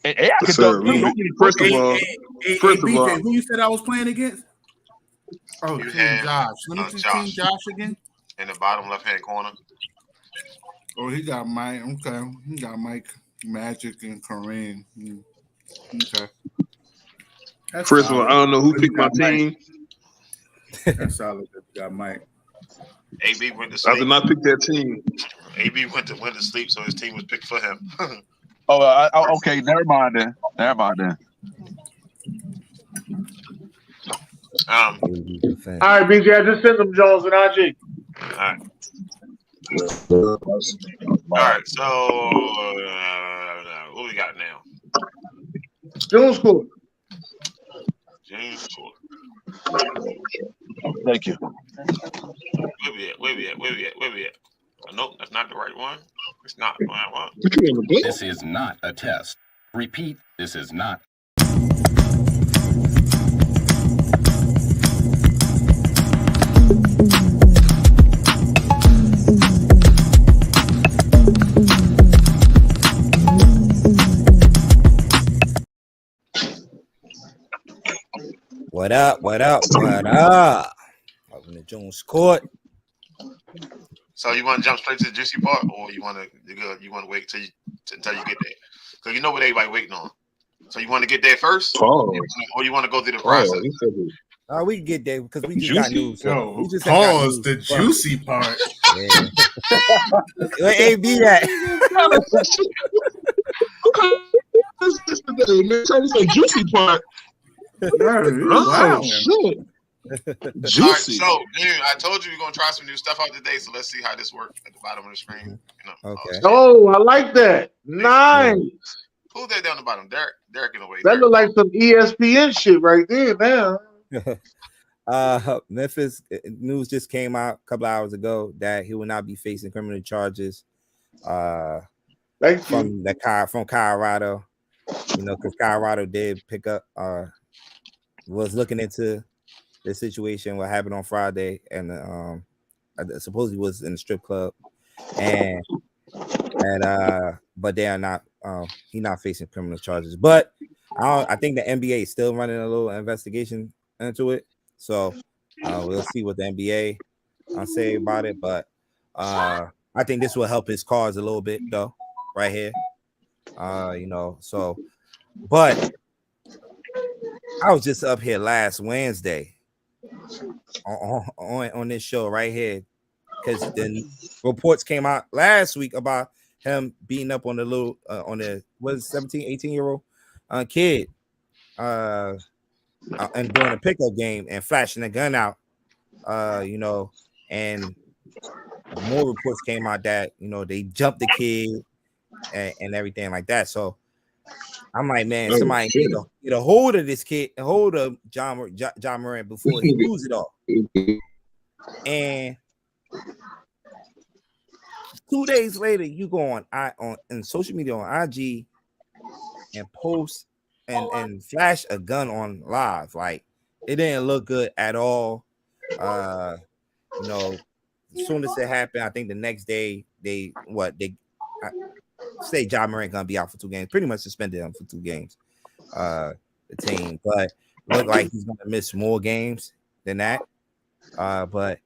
And AI can Sir, dunk. first of all, BJ, who you said I was playing against? Oh, You Team had, Josh. Let me see Team Josh again. In the bottom left-hand corner. Oh, he got Mike. Okay, he got Mike, Magic, and Kareem. Okay. That's first solid. of all, I don't know who picked my team. That's solid. That you got Mike. AB went to I sleep. did not pick that team. AB went to sleep, so his team was picked for him. Okay. Never mind then. All right, BJ, I just sent them Jones and IG. All right. So what we got now? June school. Thank you. Where we at? Nope, that's not the right one. It's not the right one. This is not a test. Repeat, this is not. What up? Welcome to Jones Court. So you want to jump straight to the juicy part, or you want to wait until you get there? Because you know what everybody waiting on. So you want to get there first, or you want to go through the process? We can get there because we just got news. Yo, we just pause the juicy part. Yeah. Where AB at? Juicy part. Wow. Shit. Juicy. All right, so I told you we're gonna try some new stuff out today. So let's see how this works at the bottom of the screen. Okay. Oh, I like that. Nice. Who's that down the bottom? Derek in a way. That look like some ESPN shit right there, man. Memphis news just came out a couple hours ago that he will not be facing criminal charges. From Colorado, because Colorado did pick up, was looking into the situation, what happened on Friday, and supposedly was in the strip club, but they are not. He's not facing criminal charges, but I think the NBA is still running a little investigation into it. So we'll see what the NBA say about it. But I think this will help his cause a little bit, though, right here. So, but I was just up here last Wednesday on this show right here because the reports came out last week about him beating up on the little 18-year-old kid and doing a pickup game and flashing a gun out, and more reports came out that they jumped the kid and everything like that. So I'm like, man, somebody need to get a hold of this kid, a hold of Ja Morant before he loses it all. And 2 days later, you go on social media on IG and post and flash a gun on live. Like it didn't look good at all. As soon as it happened, I think the next day they say Ja Morant gonna be out for 2 games, pretty much suspended him for 2 games. The team, but look like he's gonna miss more games than that. But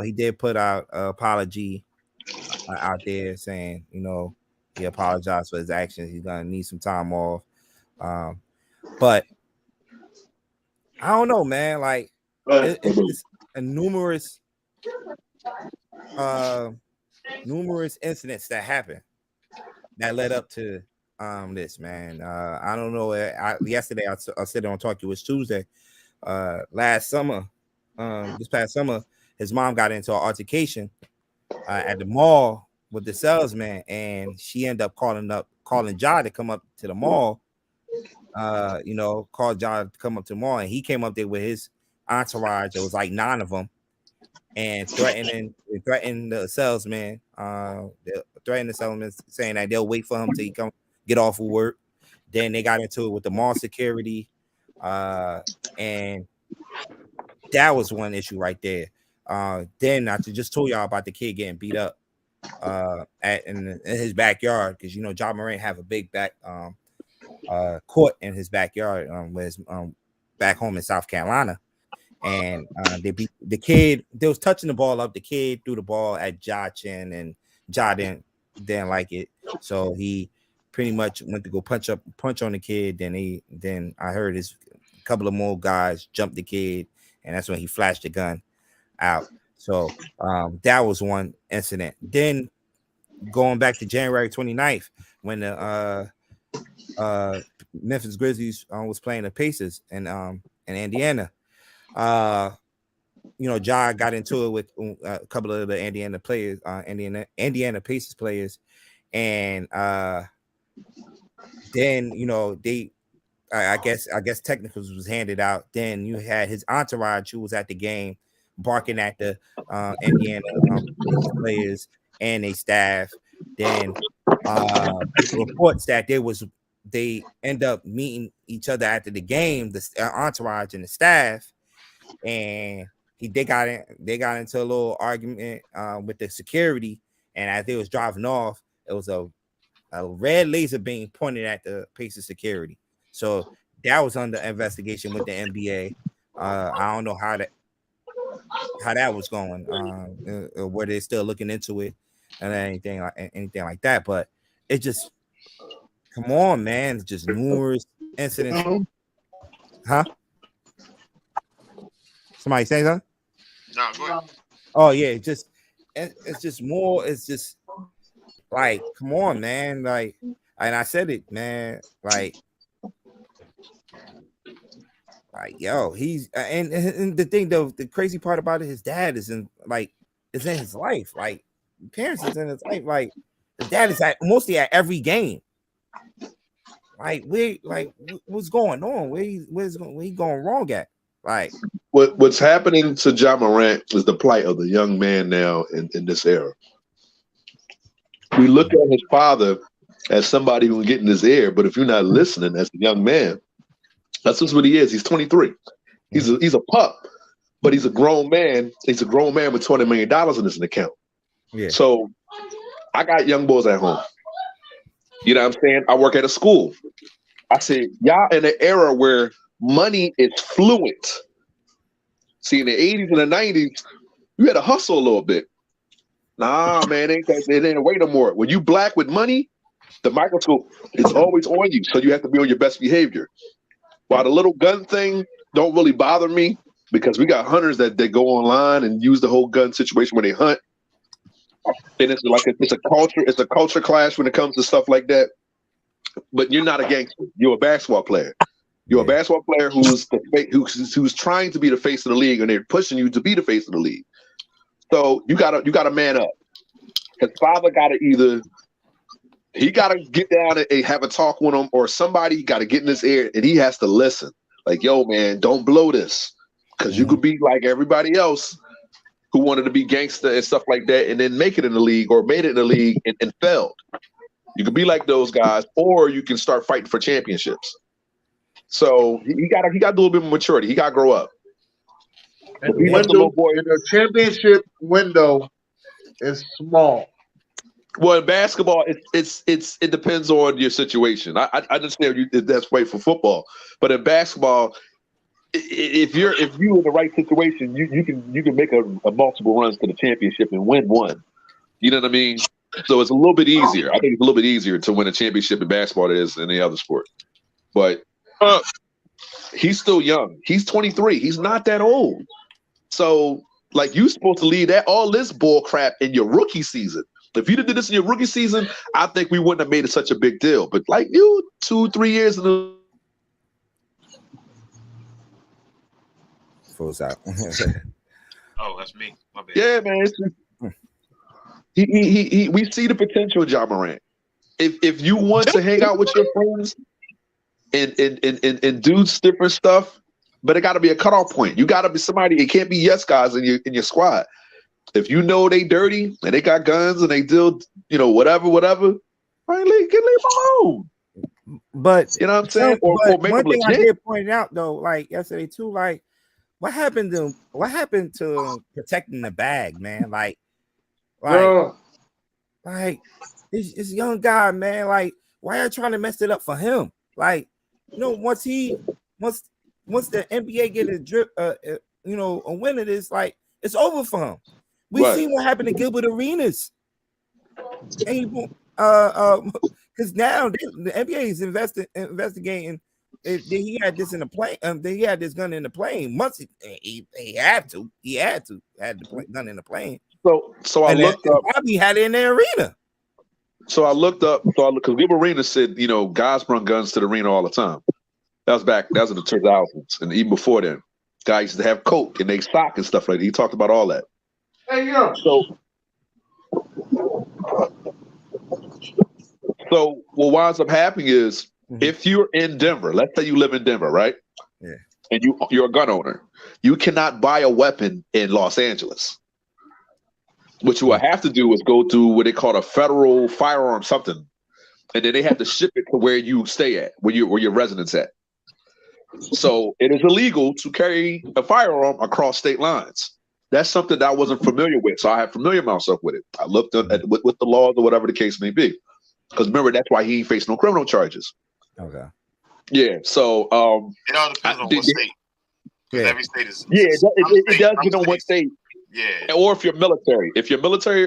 he did put out an apology out there saying, he apologized for his actions. He's gonna need some time off. But I don't know, man. Like it's a numerous incidents that happened that led up to this, man. I don't know. Yesterday I said on Talk, it was Tuesday. Last summer, this past summer, his mom got into an altercation at the mall with the salesman, and she ended up calling Ja to come up to the mall. Called Ja to come up to the mall, and he came up there with his entourage. It was like 9 of them, and threatened the salesman. Threatened the salesman, saying that they'll wait for him till he come get off of work. Then they got into it with the mall security, and that was one issue right there. Then I just told y'all about the kid getting beat up in his backyard, because Ja Morant have a big court in his backyard, with his back home in South Carolina, and they beat the kid. They was touching the ball up. The kid threw the ball at Ja chin, and Ja didn't like it, so he pretty much went to go punch on the kid. Then I heard a couple of more guys jumped the kid, and that's when he flashed the gun out. So that was one incident. Then going back to January 29th, when the Memphis Grizzlies was playing the Pacers in Indiana. Ja got into it with a couple of the Indiana players, Indiana Pacers players, and then I guess technicals was handed out. Then you had his entourage who was at the game barking at the Indiana players and their staff. Then reports that they end up meeting each other after the game, the entourage and the staff, and they got into a little argument with the security. And as they was driving off, it was a red laser beam pointed at the Pacers security. So that was under investigation with the NBA. I don't know how that was going, where they're still looking into it and anything like that. But it just, come on, man, it's just numerous incidents. Huh? Somebody say something? No, go ahead. Oh yeah, it's just more. It's just like, come on, man. Like, and I said it, man. Like yo, he's and the thing though, the crazy part about it, his dad is in his life. Like, parents is in his life. Like, his dad is mostly at every game. Like, what's going on? Where he going wrong at? Like, what's happening to Ja Morant is the plight of the young man now in this era. We look at his father as somebody who can get in his ear, but if you're not listening as a young man, that's just what he is. He's 23. He's a pup, but he's a grown man. He's a grown man with $20 million in his account. Yeah. So I got young boys at home. You know what I'm saying? I work at a school. I said, y'all in an era where money is fluent. See, in the 80s and the 90s, you had to hustle a little bit. Nah, man, it ain't a way no more. When you black with money, the microscope is always on you, so you have to be on your best behavior. While the little gun thing don't really bother me, because we got hunters that go online and use the whole gun situation when they hunt. And it's a culture clash when it comes to stuff like that. But you're not a gangster. You're a basketball player. You're a basketball player who's trying to be the face of the league, and they're pushing you to be the face of the league. So you gotta man up. His father gotta get down and have a talk with him, or somebody gotta get in his ear and he has to listen. Like, yo, man, don't blow this, because you could be like everybody else who wanted to be gangster and stuff like that, and then make it in the league or made it in the league and failed. You could be like those guys, or you can start fighting for championships. So he got to do a little bit more maturity. He got to grow up. And the championship window is small. Well, in basketball, it depends on your situation. I understand that's right for football, but in basketball, if you in the right situation, you can make a multiple runs to the championship and win one. You know what I mean? So it's a little bit easier. I think it's a little bit easier to win a championship in basketball than it is in any other sport. But he's still young. He's 23. He's not that old. So, like, you're supposed to lead all this bull crap in your rookie season. If you did this in your rookie season, I think we wouldn't have made it such a big deal. But like you, 2-3 years in the Falls out. Oh, that's me. My bad. Yeah, man. We see the potential of Ja Morant. If you want to hang out with your friends and do different stuff, but it got to be a cutoff point. You got to be somebody. It can't be yes guys in your squad. If you know they dirty and they got guns and they deal, whatever, right, leave them alone. But you know what I'm saying? Or make one them thing legit. I did point out though, like yesterday too, like what happened to protecting the bag, man? Like this young guy, man. Like, why are you trying to mess it up for him? Like, once the NBA get a drip, a win of this, like it's over for him. We seen what happened to Gilbert Arenas, and because now the NBA is investigating. He had this in the plane. He had this gun in the plane. Once he had the gun in the plane. So I looked up. Bobby had it in the arena. So I looked up. Because Gilbert Arenas said, guys bring guns to the arena all the time. That was in the 2000s, and even before then, guys used to have coke and they stock and stuff like that. He talked about all that. Hey, yo. So what winds up happening is, if you're in Denver, let's say you live in Denver, right? Yeah. And you're a gun owner, you cannot buy a weapon in Los Angeles. What you will have to do is go through what they call a federal firearm something, and then they have to ship it to where you stay at, where your residence at. So it is illegal to carry a firearm across state lines. That's something that I wasn't familiar with, so I have familiar myself with it. I looked at with the laws or whatever the case may be, because remember that's why he ain't faced no criminal charges. Okay. Yeah. So it all depends on what state. Because every state is. Yeah, it does depend on what state. Yeah. Or if you're military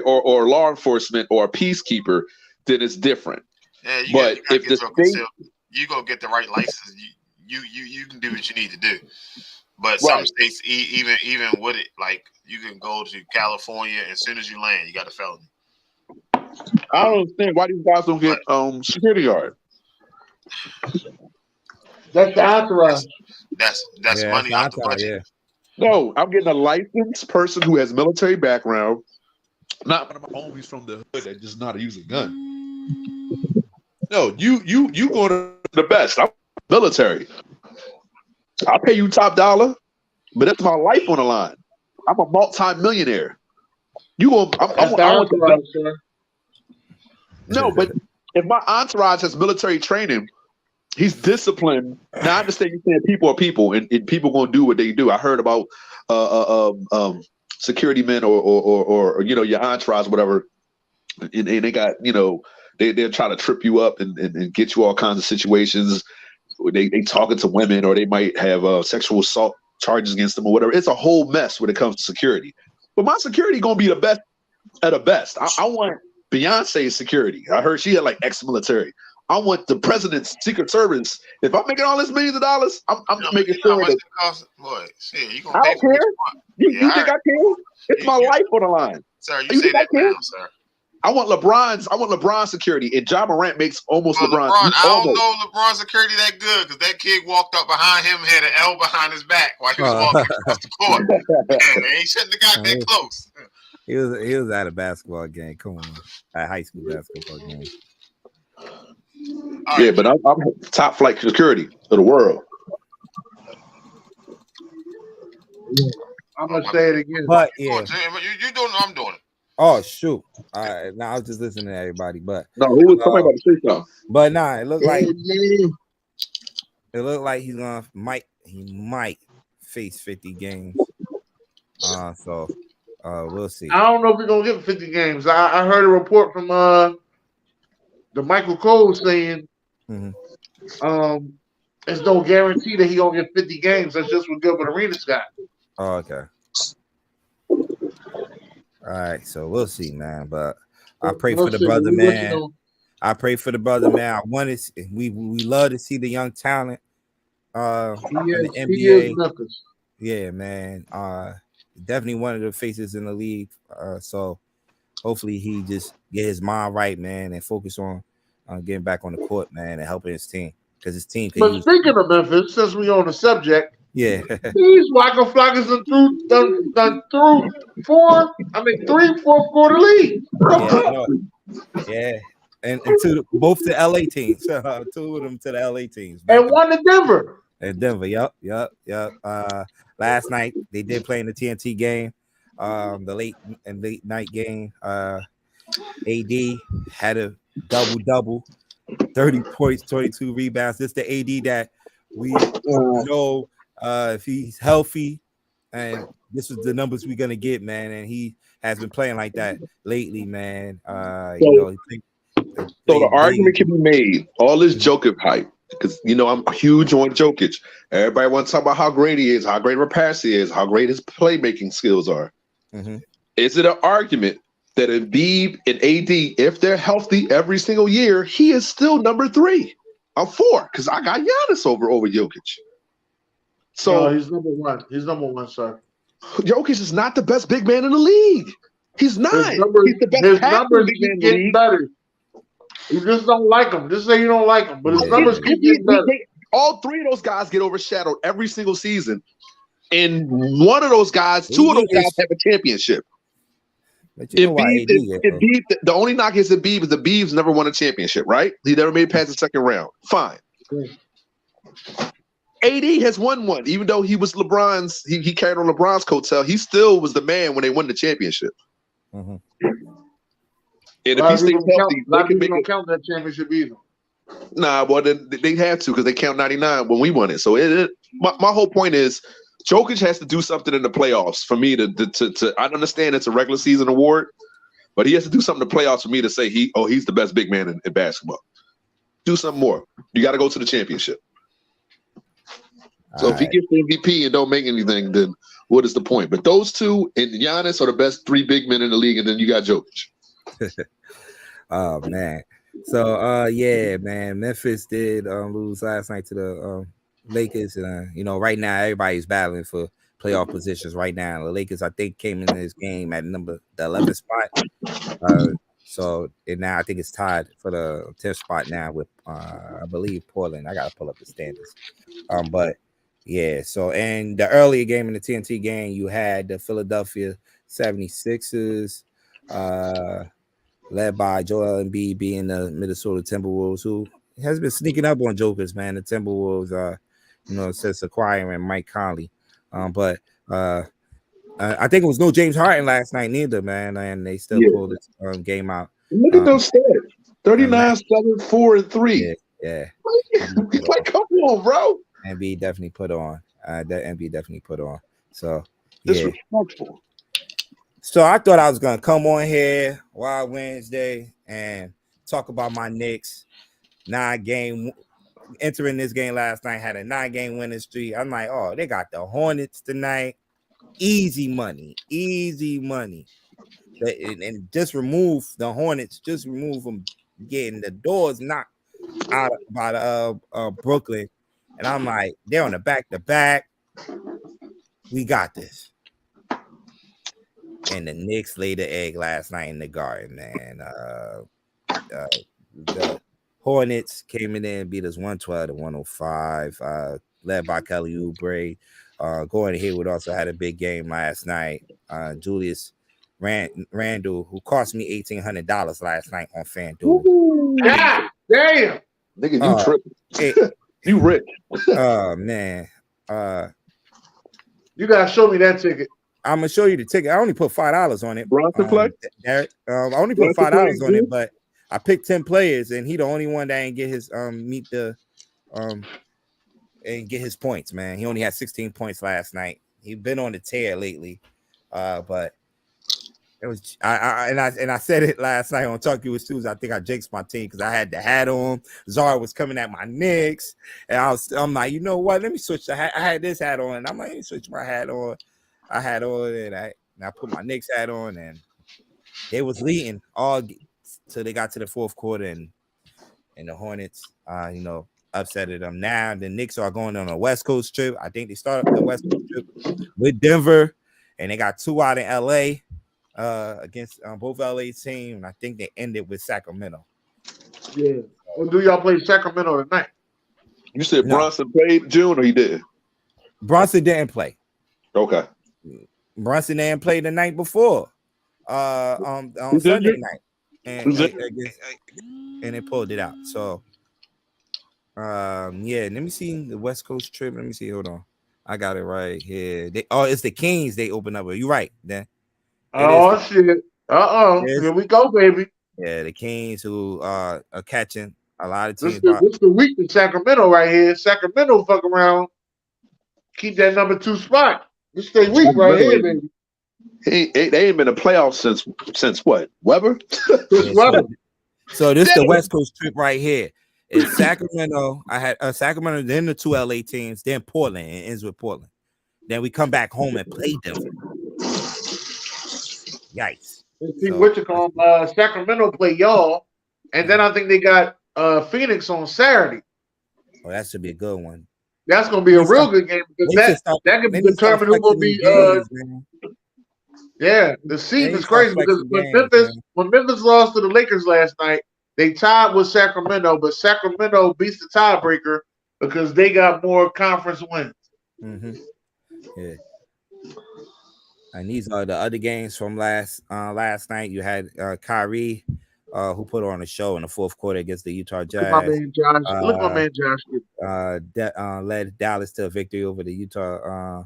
or law enforcement or a peacekeeper, then it's different. Yeah, but if the state, you go get the right license, you can do what you need to do. But some states, even with it, like you can go to California, and as soon as you land, you got a felony. I don't understand why these guys don't get security guard. That's the entourage. That's money out the budget. Yeah. No, I'm getting a licensed person who has military background. Not one of my homies from the hood that just know how to use a gun. No, you going to the best. I'm military. I'll pay you top dollar, but that's my life on the line. I'm a multi-millionaire. I want the best. No, but if my entourage has military training, he's disciplined. Now I understand you're saying people are people, and people gonna do what they do. I heard about security men or your entourage, whatever, and they got they're trying to trip you up and get you all kinds of situations. They talking to women, or they might have sexual assault charges against them or whatever. It's a whole mess when it comes to security. But my security gonna be the best at the best. I want Beyonce's security. I heard she had like ex-military. I want the president's Secret Service. If I'm making all this millions of dollars, I'm making sure that. Boy, shit, you gonna I don't care. You think I care? It's my life on the line. Sir, you say that now, sir. I want LeBron's security, and Ja Morant makes almost LeBron. I don't know LeBron's security that good, because that kid walked up behind him, had an L behind his back while he was walking across the court. Man, he shouldn't have got that close. He was at a basketball game. Come on, a high school basketball game. Yeah, but I'm top flight security of the world. I'm gonna say it again. But yeah, you doing it, I'm doing it. Oh shoot! All right, now I was just listening to everybody, but no, who was somebody about to say something? But nah, it looked like he might face 50 games. So we'll see. I don't know if we're gonna get 50 games. I heard a report from the Michael Cole saying There's no guarantee that he gonna get 50 games. That's just what Gilbert Arenas got. Oh, okay. All right, so we'll see, man. But I pray for the brother, man. I pray for the brother, man. I want to. We love to see the young talent. In the NBA. He is Memphis. Yeah, man. Definitely one of the faces in the league. So hopefully he just get his mind right, man, and focus on getting back on the court, man, and helping his team because his team. But speaking of Memphis, since we on the subject, yeah, these Wacko Flockers done through 3 fourth quarter leads. Yeah. And both the LA teams, 2 of them to the LA teams, and one to Denver. And Denver, yep. Last night they did play in the TNT game, the late night game. AD had a double, 30 points, 22 rebounds. This the AD that we know if he's healthy, and this is the numbers we're gonna get, man. And he has been playing like that lately, man. So the argument can be made, all this Jokic hype, because I'm huge on Jokic. Everybody wants to talk about how great he is, how great of a passer he is, how great his playmaking skills are. Mm-hmm. Is it an argument that Embiid and AD, if they're healthy every single year, he is still number 3? I'm 4 because I got Giannis over Jokic. So no, he's number 1. He's number 1, sir. Jokic is not the best big man in the league. He's not. He's the best his numbers keep getting better. You just don't like him. Just say you don't like him, but his numbers keep getting better. All 3 of those guys get overshadowed every single season, and one of those guys, 2 of those guys have a championship. Embiid, the only knock is Embiid is Embiid's never won a championship, right? He never made it past the second round. Fine. AD has won one, even though he was LeBron's. He carried on LeBron's coattail. He still was the man when they won the championship. Mm-hmm. And if he stays healthy, they don't count that championship either. Nah, well, they have to because they count 99 when we won it. So my whole point is, Jokic has to do something in the playoffs for me to. I understand it's a regular season award, but he has to do something in the playoffs for me to say he's the best big man in basketball. Do something more. You got to go to the championship. So if he gets the MVP and don't make anything, then what is the point? But those 2 and Giannis are the best 3 big men in the league, and then you got Jokic. Oh man. So yeah, man, Memphis did lose last night to the Lakers. Right now everybody's battling for playoff positions right now. The Lakers, I think, came in this game at the 11th spot. So now I think it's tied for the 10th spot now with I believe Portland. I gotta pull up the standings. But yeah, so and the earlier game in the TNT game, you had the Philadelphia 76ers led by Joel Embiid being the Minnesota Timberwolves, who has been sneaking up on jokers, man. The Timberwolves since acquiring Mike Conley. But I think it was no James Harden last night neither, man, and they still pulled this game out. Look at those stats. 39, 7, 4, and 3. Yeah. Like, come on, bro. Embiid definitely put on. So disrespectful. So I thought I was gonna come on here Wild Wednesday and talk about my Knicks. 9-game entering this game last night, had a 9-game winning streak. I'm like, oh, they got the Hornets tonight. Easy money. And just remove the Hornets. Just remove them getting the doors knocked out by Brooklyn. And I'm like, they're on the back-to-back. We got this. And the Knicks laid the egg last night in the Garden, man. The Hornets came in there and beat us 112-105, led by Kelly Oubre. Gordon Hayward also had a big game last night. Julius Randle, who cost me $1,800 last night on FanDuel. God damn. Nigga, you tripping. You rich. Oh, man. You got to show me that ticket. I'm gonna show you the ticket. I only put $5 on it. Bronson Flex? Derek, I only put $5 on it, but I picked 10 players, and he the only one that ain't get his and get his points, man. He only had 16 points last night. He's been on the tear lately, but It was I said it last night on Talk You with Stews. I think I jinxed my team because I had the hat on. Zara was coming at my Knicks, and I'm like, you know what? Let me switch the hat. I had this hat on, and I'm like, let me switch my hat on. I had on, and I put my Knicks hat on, and they was leading all till they got to the fourth quarter, and the Hornets, upsetted them. Now the Knicks are going on a West Coast trip. I think they started the West Coast trip with Denver, and they got 2 out in LA. Against both LA teams, and I think they ended with Sacramento. Yeah. Or do y'all play Sacramento tonight? You said Bronson played June, or he did? Bronson didn't play. Okay. Bronson didn't play the night before. On Sunday night, and they pulled it out. So, let me see the West Coast trip. Let me see. Hold on, I got it right here. It's the Kings. They open up. You're right. Then. Shit. Here we go, baby. Yeah, the Kings who are catching a lot of teams. This the week in Sacramento right here. Sacramento fuck around. Keep that number 2 spot. This stay weak right here, baby. They ain't been in the playoffs since what? Weber? So this is the West Coast trip right here. It's Sacramento. I had Sacramento, then the 2 LA teams, then Portland. It ends with Portland. Then we come back home and play Denver. Yikes. See what you call Sacramento play y'all, and then I think they got Phoenix on Saturday. Oh, that should be a good one. That's gonna be a real good game because that can determine who will be the season is crazy because when Memphis lost to the Lakers last night, they tied with Sacramento, but Sacramento beats the tiebreaker because they got more conference wins. Mm-hmm. Yeah. And these are the other games from last night. You had Kyrie, who put on a show in the fourth quarter against the Utah Jazz. Look at my man Josh. Led Dallas to a victory over the Utah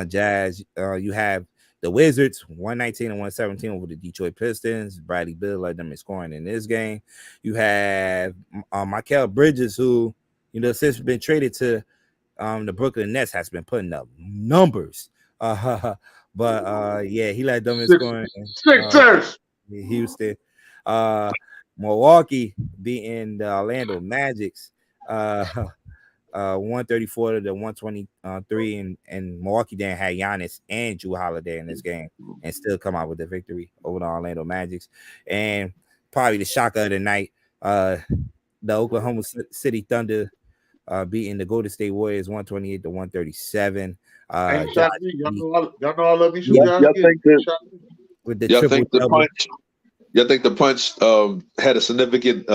Jazz. You have the Wizards 119 and 117 over the Detroit Pistons. Bradley Beal led them in scoring in this game. You have Mikal Bridges, who since been traded to the Brooklyn Nets, has been putting up numbers. But he led them in scoring. Sixers. Houston. Milwaukee beating the Orlando Magics 134 to 123, and Milwaukee then had Giannis and Jrue Holiday in this game and still come out with the victory over the Orlando Magics. And probably the shocker of the night, the Oklahoma City Thunder beating the Golden State Warriors 128 to 137. Y'all know I love you. Y'all think the punch had a significant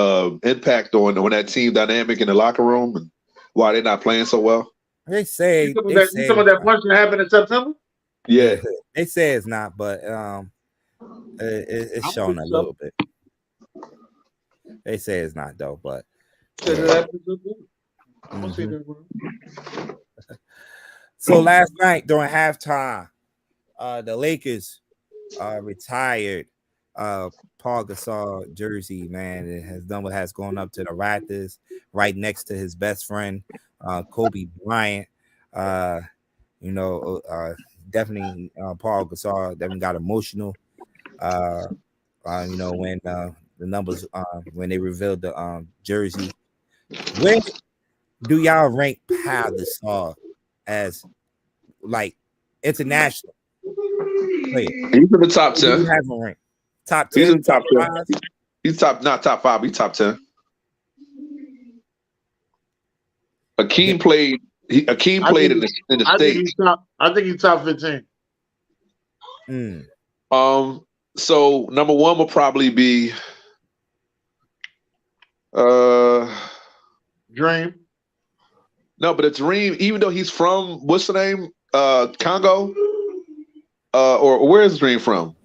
impact on that team dynamic in the locker room and why they're not playing so well? They say some of that punch that happened in September. Yeah, they say it's not, but it's showing a little bit. They say it's not though, but. So last night during halftime, the Lakers retired Paul Gasol jersey. Man, it has done what has gone up to the Raptors, right next to his best friend, Kobe Bryant. Definitely Paul Gasol definitely got emotional. When the numbers when they revealed the jersey. Where do y'all rank Paul Gasol as like international player? He's in the top 10. Top 10. He's in top 10. He's not top 5. He's top 10. Akeem played in the States. I think he's top 15. So number 1 will probably be Dream. No, but a Dream, even though he's from what's the name? Congo? Or where is Dream from?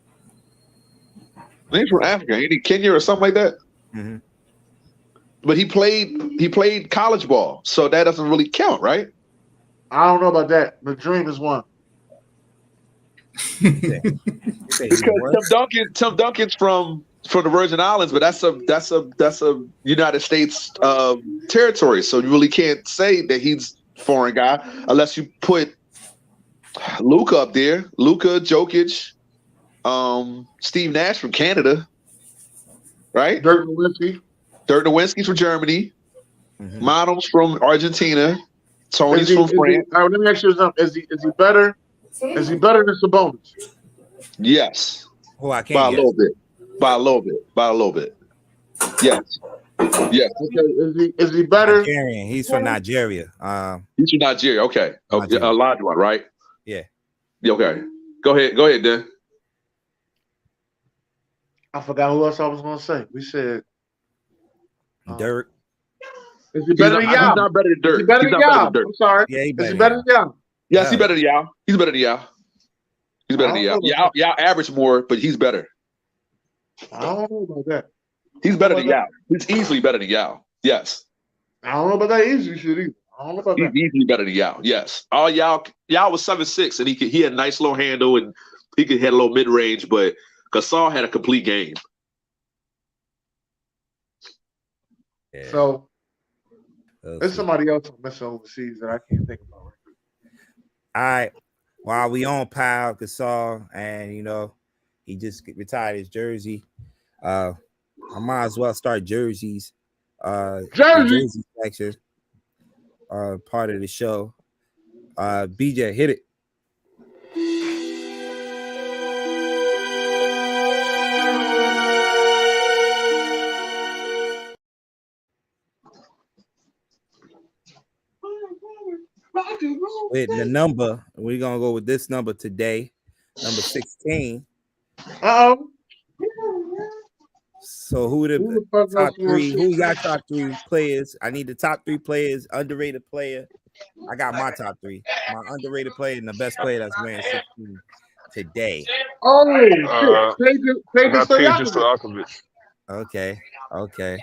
He's from Africa. Ain't he Kenya or something like that? Mm-hmm. But he played college ball, so that doesn't really count, right? I don't know about that, but Dream is one. Because Tim Duncan's from the Virgin Islands, but that's a United States territory, so you really can't say that he's a foreign guy unless you put Luka up there, Luka, Jokic, Steve Nash from Canada, right? Dirk Nowitzki's from Germany. Mm-hmm. Manos from Argentina. Tony's from France. All right, let me ask you something. Is he better? Is he better than Sabonis? Yes. Oh, I can't by guess. a little bit. By a little bit. Yes. Yes. Okay. Is he better? Nigerian. He's from Nigeria. He's from Nigeria. Okay. Okay. A large one, right? Yeah. Okay. Go ahead, Dan. I forgot who else I was going to say. We said Dirk. Is he better than Yao? He's not better than Dirk. Is he better than Yao? I'm sorry. Yeah, is he better than Yao? Yes, he's better than Yao. He's better than Yao. He's better than Yao. Yao average more, but he's better. I don't know about that. He's better than Yao. He's easily better than Yao. Yes. I don't know about that easy shit either. I don't know about He's that. easily better than Yao. Yes. Yao was 7'6", and he had a nice little handle and he could hit a little mid range, but Gasol had a complete game. Yeah. So there's somebody else I'm missing overseas that I can't think about. All right. While we on Pau Gasol, and he just retired his jersey. I might as well start jerseys. Jersey section. Part of the show. BJ, hit it. With the number, we're gonna go with this number today, number 16. So who the top three? Who got top three players? I need the top three players. Underrated player. I got my top three. My underrated player and the best player that's wearing 16 today. Okay.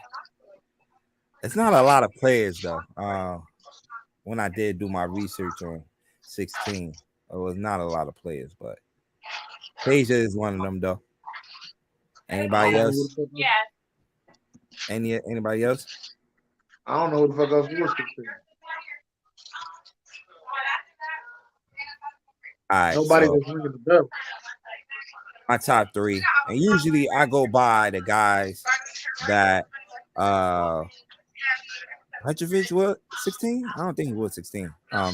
It's not a lot of players though. When I did do my research on 16, it was not a lot of players, but Peja is one of them though. Anybody else? Yeah. Anybody else? I don't know who the fuck else was 16. All right, nobody was ringing the bell. My top three, and usually I go by the guys that Petrovic was 16. I don't think he was 16. I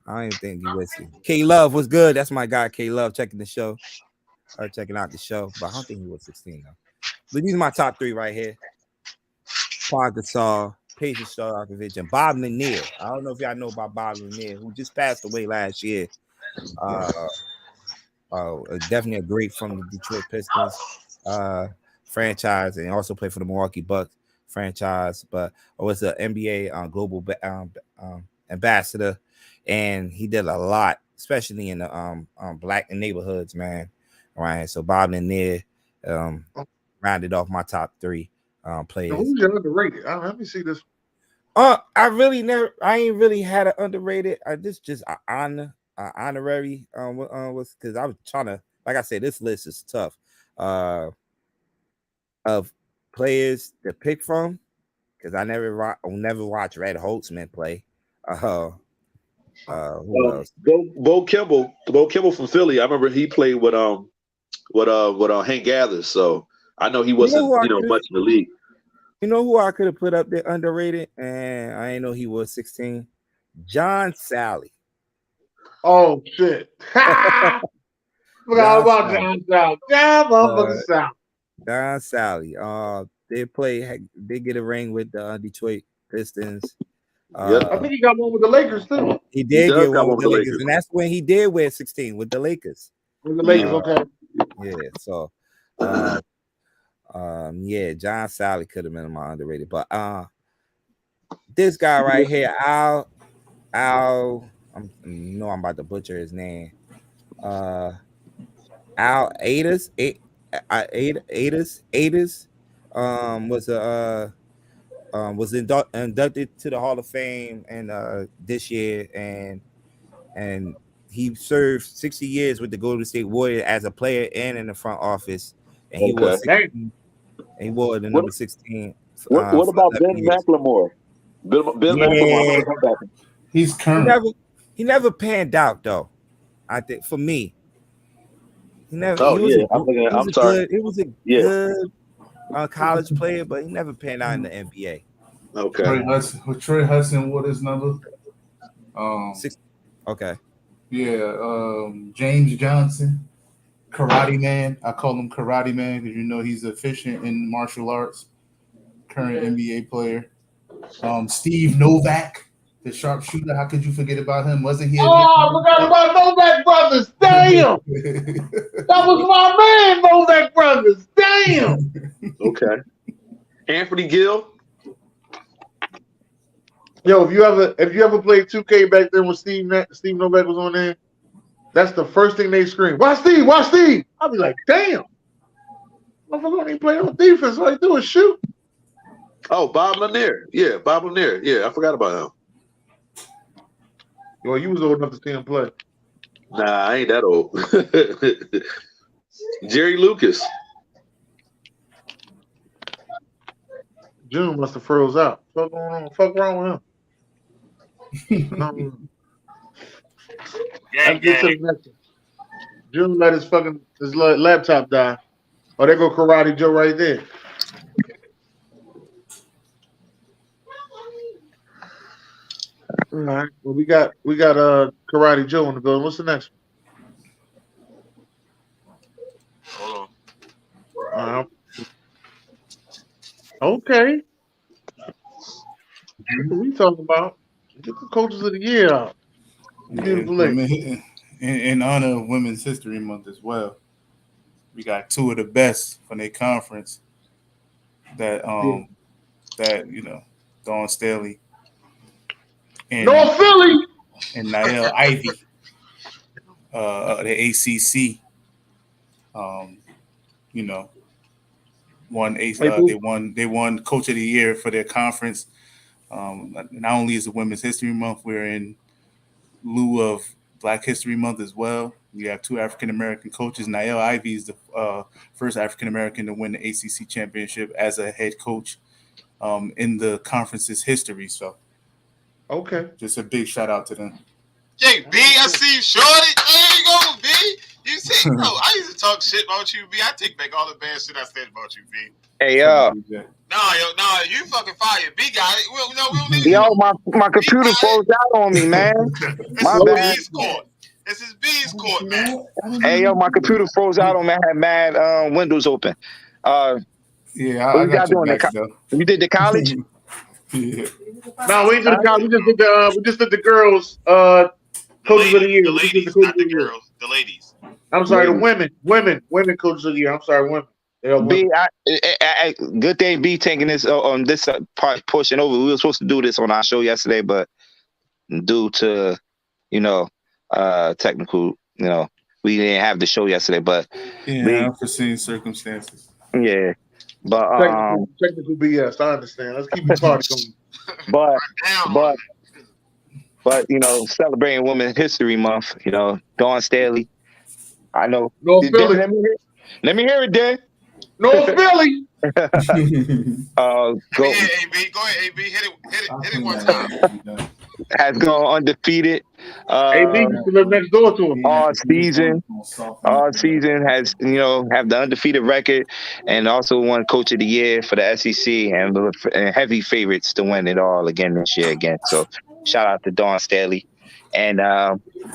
don't even think he was. K Love was good. That's my guy. K Love checking the show. Or checking out the show, but I don't think he was 16 though. But these are my top three right here. Pau Gasol, Peja Stojakovic, and Bob Lanier. I don't know if y'all know about Bob Lanier, who just passed away last year. Definitely a great from the Detroit Pistons franchise, and also played for the Milwaukee Bucks franchise. But was an NBA global ambassador, and he did a lot, especially in the black neighborhoods, man. Right, so Bob Lanier rounded off my top three players. So who's your underrated? Let me see this. I ain't really had an underrated. Just honorary. Was because I was trying to, like I said, this list is tough. Of players to pick from, because I never watch Red Holtzman play. Who else? Bo Kimball from Philly. I remember he played with Hank Gathers, so I know he wasn't much in the league. You know who I could have put up there underrated, and I didn't know he was 16. John Sally. Oh shit! Forgot about John Sally. John Sally. They get a ring with the Detroit Pistons. I think he got one with the Lakers too. He did get one with the Lakers, and that's when he did wear 16 with the Lakers. With the Lakers, okay. Yeah, so John Sally could have been my underrated, but this guy right here, Al, I'm about to butcher his name. Al Adas, was inducted to the Hall of Fame and this year, and he served 60 years with the Golden State Warriors as a player and in the front office, and he wore 16, and he wore the number 16. What about Ben McLemore? Ben McLemore. He's current. He never panned out though. I think for me, He never. Oh He was yeah, I'm sorry. It was a good college player, but he never panned out in the NBA. Okay. Troy Hudson, what is number? 6. Okay. Yeah, James Johnson, Karate Man. I call him Karate Man because he's efficient in martial arts. Current NBA player. Steve Novak, the sharpshooter. How could you forget about him? Wasn't he? I forgot about Novak Brothers. Damn. That was my man, Novak Brothers. Damn. Okay. Anthony Gill. Yo, if you ever played 2K back then when Steve Novak was on there, that's the first thing they scream. Why Steve? Why Steve? I'll be like, damn. Motherfucker ain't playing on defense. All he do is shoot. Oh, Bob Lanier. Yeah, Bob Lanier. Yeah, I forgot about him. Well, you was old enough to see him play. Nah, I ain't that old. Jerry Lucas. June must have froze out. What's going on? Fuck wrong with him? Let's get to the next one. June let his laptop die. Oh, there go Karate Joe right there. All right. Well, we got Karate Joe in the building. What's the next Hold one? Okay. What are we talking about? Get the coaches of the year out. Beautiful lady. In honor of Women's History Month as well, we got two of the best from their conference. That Dawn Staley and North Philly and Niall Ivy, the ACC. They won Coach of the Year for their conference. Not only is it Women's History Month, we're in lieu of Black History Month as well. We have two African American coaches. Niall Ivy is the first African American to win the ACC championship as a head coach in the conference's history. So, okay, just a big shout out to them. Hey, B, I see you, shorty. There you go, B. You see, bro, I used to talk shit about you, B. I take back all the bad shit I said about you, B. Hey, yo. Nah, you fucking fired. B got it. We don't need yo, my computer froze out on me, man. My bad. B's court. This is B's court, man. Hey, yo, my computer froze out on me. I had mad windows open. I got you back, You did the college? Yeah. No, we did the college. We just did the girls coaches of the year. The ladies, not the girls. The ladies. I'm sorry, the women coaches of the year. I'm sorry, women. B, good thing B taking this on this portion over. We were supposed to do this on our show yesterday, but due to technical, we didn't have the show yesterday. But unforeseen circumstances. Yeah, but technical BS. I understand. Let's keep the party going. But celebrating Women's History Month. Dawn Staley. I know. North Philly. Let me hear it, Dan. North Philly. Go ahead, AB. Hit it one time. Has gone undefeated. AB used to live next door to him. All season has have the undefeated record, and also won Coach of the Year for the SEC, and heavy favorites to win it all again this year again. So shout out to Dawn Staley, and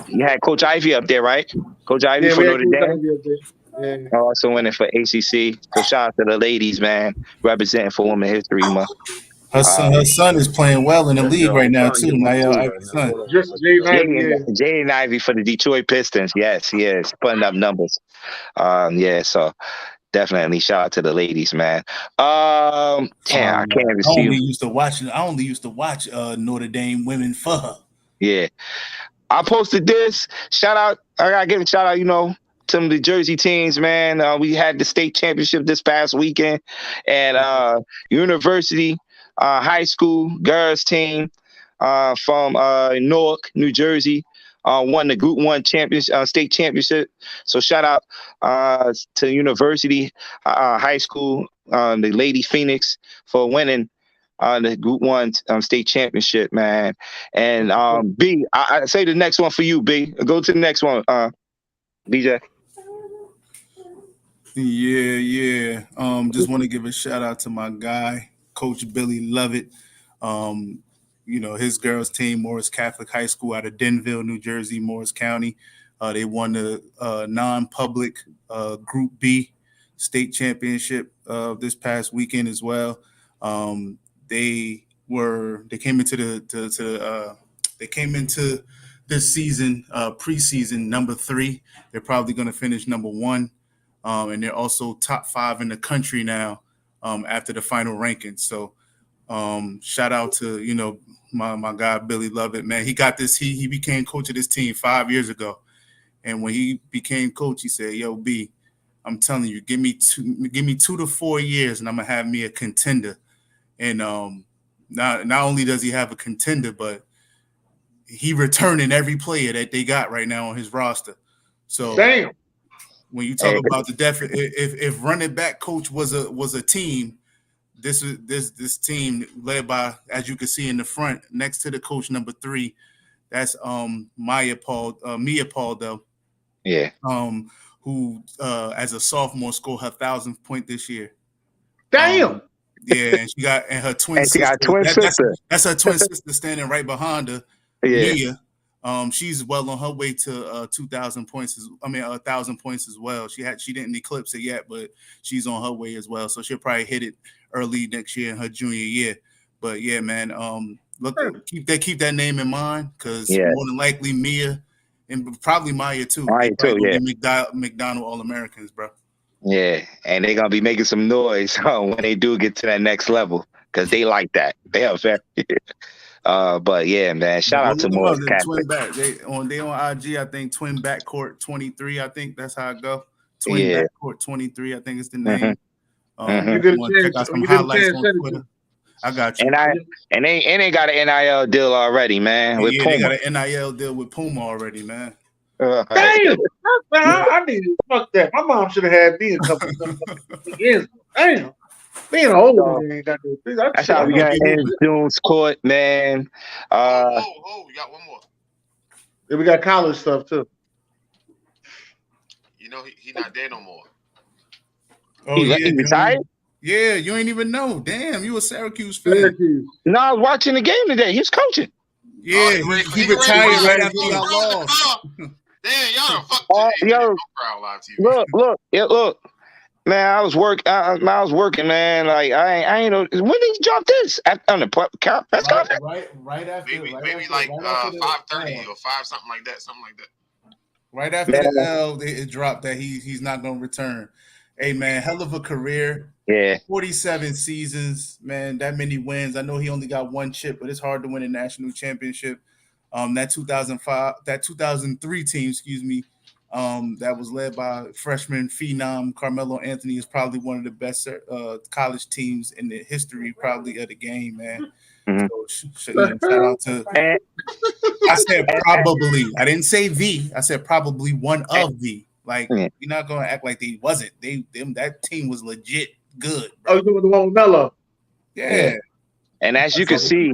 you had Coach Ivy up there, right? Coach Ivy for Notre Dame. Yeah. Also winning for ACC. So shout out to the ladies, man, representing for Women's History Month. Her son is playing well in the league right now too. Niall Ivy's son. Jaden Ivey for the Detroit Pistons. Yes, he is putting up numbers. So definitely shout out to the ladies, man. I can't even see. I only used to watch Notre Dame women for her. Yeah, I posted this. Shout out. I gotta give a shout out. Some of the Jersey teams, man. We had the state championship this past weekend, and University high school girls team from Newark, New Jersey, won the Group 1 state championship. So shout out to University high school, the Lady Phoenix, for winning the Group 1 state championship, man. And B, I say the next one for you, B. Go to the next one, BJ. Yeah. Just want to give a shout out to my guy, Coach Billy Lovett. His girls team, Morris Catholic High School out of Denville, New Jersey, Morris County. They won the non-public Group B state championship this past weekend as well. They came into this season preseason number 3. They're probably going to finish number 1, and they're also top 5 in the country now after the final rankings. So shout out to my guy Billy Lovett, man. He got this. He became coach of this team 5 years ago, and when he became coach, he said, "Yo, B, I'm telling you, give me 2 to 4 years, and I'm gonna have me a contender." And not only does he have a contender, but he returning every player that they got right now on his roster. So damn. When you talk about the depth, if running back coach was a team, this team led by, as you can see in the front, next to the coach number 3, that's Mia Paul, yeah, who as a sophomore scored her 1,000th point this year. Damn. Yeah, and she got her twin sister. That's her twin sister standing right behind her. Yeah. Mia. She's well on her way to 1,000 points as well. She didn't eclipse it yet, but she's on her way as well. So she'll probably hit it early next year in her junior year. But yeah, man, keep that name in mind, because more than likely Mia and probably Maya too. McDonald All-Americans, bro. Yeah, and they're gonna be making some noise when they do get to that next level, because they like that. They are very. But yeah, man, shout out to Morris Catholic. They on IG, I think Twin Backcourt 23. I think that's how it go. Backcourt 23. I think it's the name. You get a chance. Some highlights on Twitter. I got you. And they got an NIL deal already, man. With Puma. They got an NIL deal with Puma already, man. Damn, I need to fuck that. My mom should have had me a couple of years. Damn. Being old, that's how we got in June's Court, man. We got one more. Yeah, we got college stuff too. He not there no more. Oh, he retired? Yeah, you ain't even know. Damn, you a Syracuse fan. No, I was watching the game today. He was coaching. Yeah, he retired right after he got lost. Damn, y'all fuck. Look. Man, I was working, man. Like I ain't know when did he drop this on the press conference? Right after, maybe like 5:30 or 5 something like that. Right after the L, it dropped that he's not gonna return. Hey man, hell of a career. Yeah, 47 seasons, man. That many wins. I know he only got 1 chip, but it's hard to win a national championship. That 2003 team, that was led by freshman phenom Carmelo Anthony, is probably one of the best college teams in the history, probably, of the game, man. So, shout out to. I said probably. I didn't say the. I said probably one of the. Like, you're not gonna act like they wasn't. That team was legit good. Bro. Oh, you doing the one with Melo? Yeah. And as y'all can see,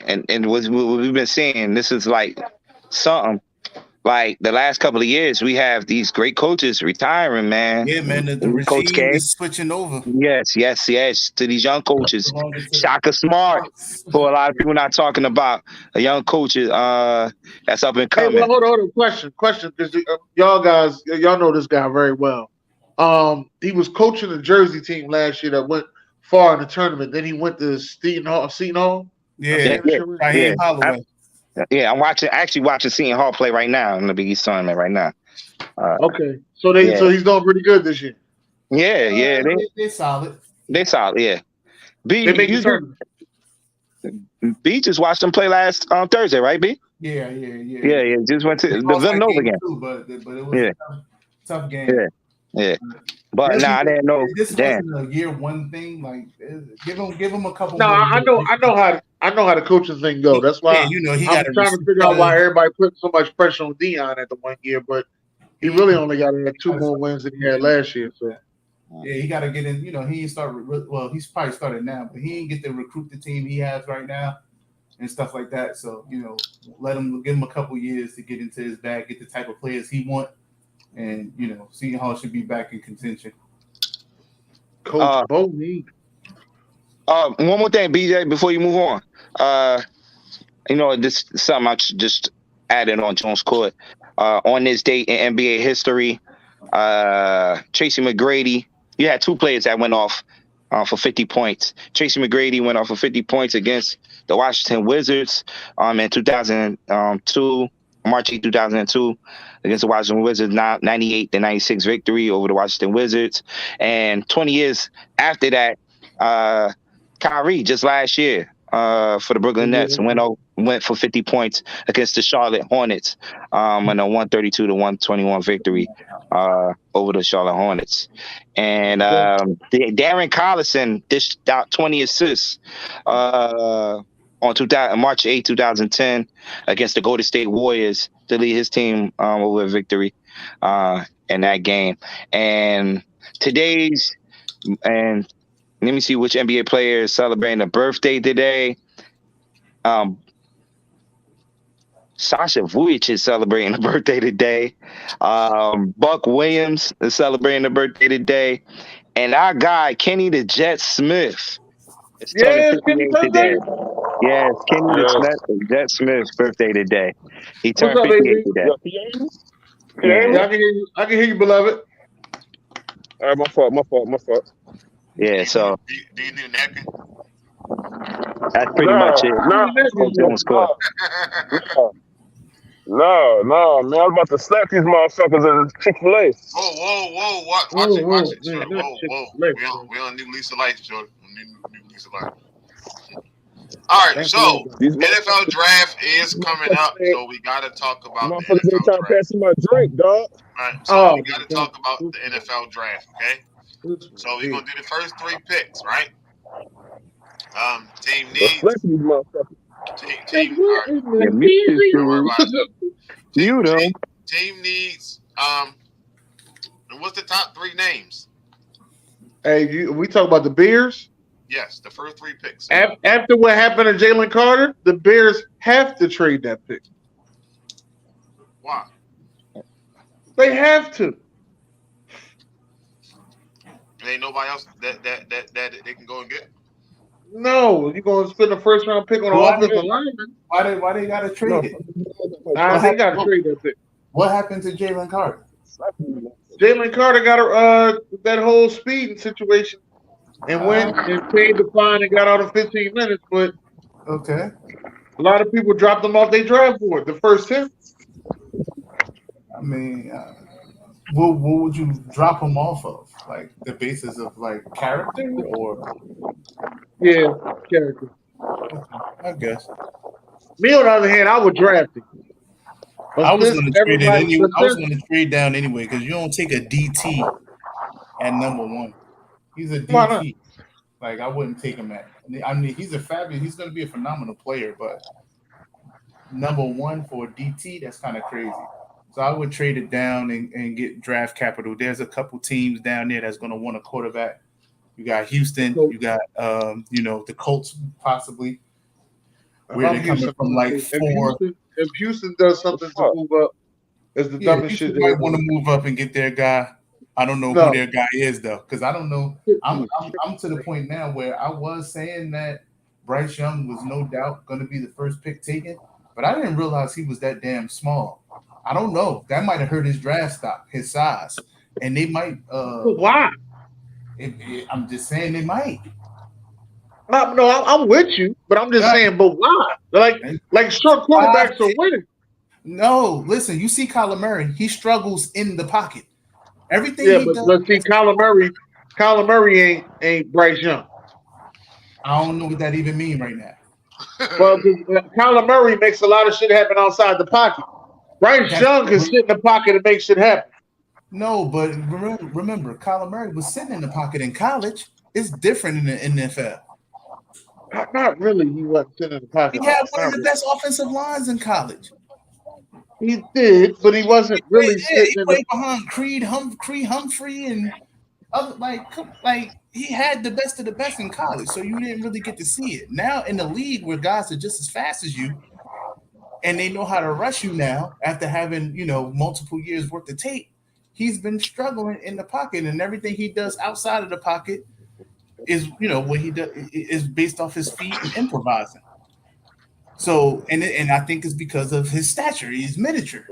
and what we've been seeing, this is like something. Like the last couple of years, we have these great coaches retiring, man. Yeah, man. The regime is switching over. Yes. To these young coaches. Shaka Smart, for a lot of people not talking about a young coach that's up and coming. Hey, hold on. Question. Because y'all know this guy very well. He was coaching the Jersey team last year that went far in the tournament. Then he went to Seton Hall. Yeah. Holloway. Yeah, I'm actually watching Seton Hall play right now in the Big East tournament right now. Okay, so he's doing pretty good this year. Yeah, they're solid. They're solid, yeah. They make the tournament. B just watched them play last Thursday, right, B? Yeah. Just went to the Villanova game. But it was a tough game. Yeah. But I didn't know. This wasn't a year one thing. Like, give him a couple. No, I know how the coaching thing go. That's why he I'm trying to figure out why everybody put so much pressure on Dion at the 1 year, but he really only got 2 more wins than he had last year. So yeah, he got to get in. He started. Well, he's probably started now, but he ain't get to recruit the team he has right now and stuff like that. So give him a couple years to get into his bag, get the type of players he want. and Seton Hall should be back in contention. Coach Boney. One more thing, BJ, before you move on. This is something I just added on Jones Court. On this date in NBA history, Tracy McGrady. You had two players that went off for 50 points. Tracy McGrady went off for 50 points against the Washington Wizards in 2002, March 8, 2002, against the Washington Wizards, 98-96 victory over the Washington Wizards. And 20 years after that, Kyrie just last year for the Brooklyn Nets went for 50 points against the Charlotte Hornets in a 132-121 victory over the Charlotte Hornets. And Darren Collison dished out 20 assists on March 8, 2010 against the Golden State Warriors to lead his team over a victory in that game. And let me see which NBA player is celebrating a birthday today. Sasha Vujic is celebrating a birthday today. Buck Williams is celebrating a birthday today. And our guy, Kenny the Jet Smith, is turning 58 today. Yes, Kenny the Jet Smith's birthday today. He turned 58 today. Yeah, I can hear you, beloved. All right, my fault. Yeah, so do you need a napkin? That's pretty much it. No, man, I was about to slap these motherfuckers at Chick-fil-A. Whoa, watch it, Jordan. Whoa. We don't need Lisa Lights, Jordan. We need Lisa Lights. All right, so NFL draft is coming up, so we got to talk about the NFL draft. Passing my drink, dog. All right, so we got to talk about the NFL draft, okay? So we're going to do the first three picks, right? Team needs... Team needs and what's the top three names? Hey, we talk about the Bears? Yes, the first three picks. After what happened to Jalen Carter, the Bears have to trade that pick. Why? They have to. Ain't nobody else that they can go and get? No, you're going to spend the first round pick on an offensive lineman. Why they got to trade it? They got to trade that pick. What happened to Jalen Carter? Jalen Carter got that whole speeding situation and went and paid the fine and got out in 15 minutes. But okay, a lot of people dropped him off their draft board the first 10. I mean, what would you drop him off of? Like the basis of like character or? Yeah, character. I guess. Me on the other hand, I would draft him. I was going to trade it anyway. I was going to trade down anyway because you don't take a DT at number one. He's a DT. Like I wouldn't take him at. I mean, he's he's going to be a phenomenal player, but number one for a DT, that's kind of crazy. So I would trade it down and get draft capital. There's a couple teams down there that's going to want a quarterback. You got Houston. You got the Colts possibly. Where they're coming from, like four. If Houston does something to move up, it's the dumbest shit. They might want to move up and get their guy. I don't know who their guy is though, because I don't know. I'm to the point now where I was saying that Bryce Young was no doubt going to be the first pick taken, but I didn't realize he was that damn small. I don't know. That might have hurt his draft stock, his size, and they might. Why? I'm just saying they might. No, I'm with you, but I'm just saying, but why? Like short quarterbacks are winning. No, listen, you see Kyler Murray, he struggles in the pocket. Everything he does. Let's see, Kyler Murray ain't Bryce Young. I don't know what that even means right now. Well, Kyler Murray makes a lot of shit happen outside the pocket. Bryce Young can sit in the pocket and make shit happen. No, but remember, Kyler Murray was sitting in the pocket in college. It's different in the NFL. Not really. He wasn't sitting in the pocket. He had one of the best offensive lines in college. He did, but he wasn't really sitting he played behind Creed Humphrey and other like he had the best of the best in college, so you didn't really get to see it. Now in the league where guys are just as fast as you and they know how to rush you now after having multiple years worth of tape, he's been struggling in the pocket, and everything he does outside of the pocket is, what he does is based off his feet and improvising. So, and I think it's because of his stature. He's miniature.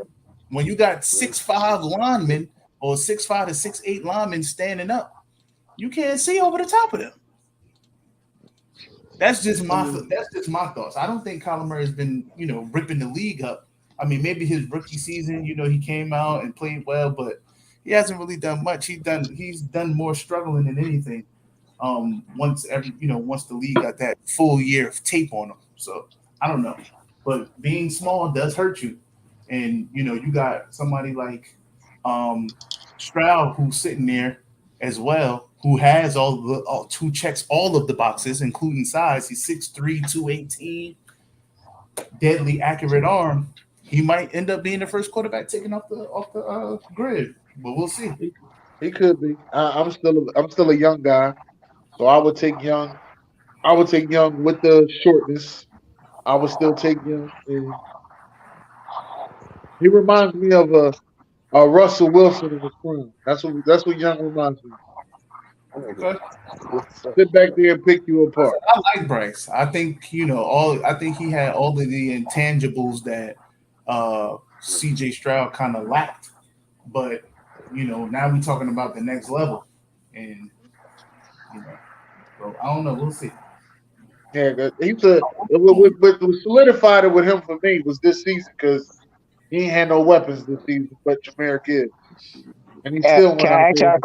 When you got 6'5" linemen or 6'5" to 6'8" linemen standing up, you can't see over the top of them. That's just my thoughts. I don't think Kyler Murray has been, ripping the league up. I mean, maybe his rookie season, he came out and played well, but he hasn't really done much. He's done more struggling than anything. Once the league got that full year of tape on him. So I don't know, but being small does hurt you, and you got somebody like Stroud who's sitting there as well, who has who checks all of the boxes, including size. He's 6'3", 218, deadly accurate arm. He might end up being the first quarterback taken off the grid, but we'll see. He could be. I'm still a young guy, so I would take Young. I would take Young with the shortness. I would still take Young. And he reminds me of a Russell Wilson in his prime. That's what Young reminds me. Okay. Sit back there and pick you apart. I like Bryce. I think I think he had all of the intangibles that CJ Stroud kind of lacked, but now we're talking about the next level, and so I don't know. We'll see. Yeah, what solidified it with him for me was this season, because he ain't had no weapons this season, but Jameer Gibbs, and he still. Can I ask you a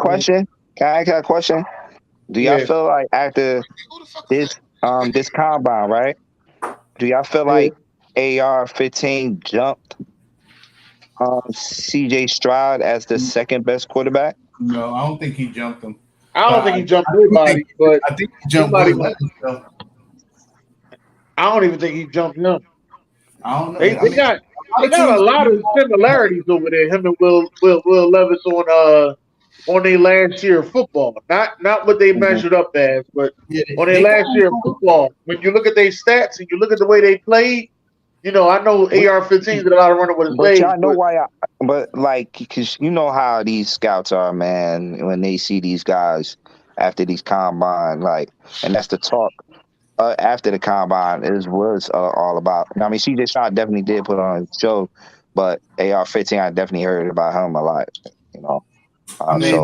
question? Do y'all feel like after this combine, right? Do y'all feel like AR-15 jumped CJ Stroud as the second best quarterback? No, I don't think he jumped him. I don't think he jumped nobody, but I think he jumped Will. I don't even think he jumped him. I don't know. They got a lot of similarities over there. Him and Will Levis on their last year of football. Not what they measured up as, but on their last year of football. When you look at their stats and you look at the way they played, I know AR-15 did a lot of running with his legs. Y'all know why? Because you know how these scouts are, man. When they see these guys after these combine, and that's the talk after the combine is was all about. I mean, CJ Stroud definitely did put on a show, but AR-15, I definitely heard about him a lot. I mean,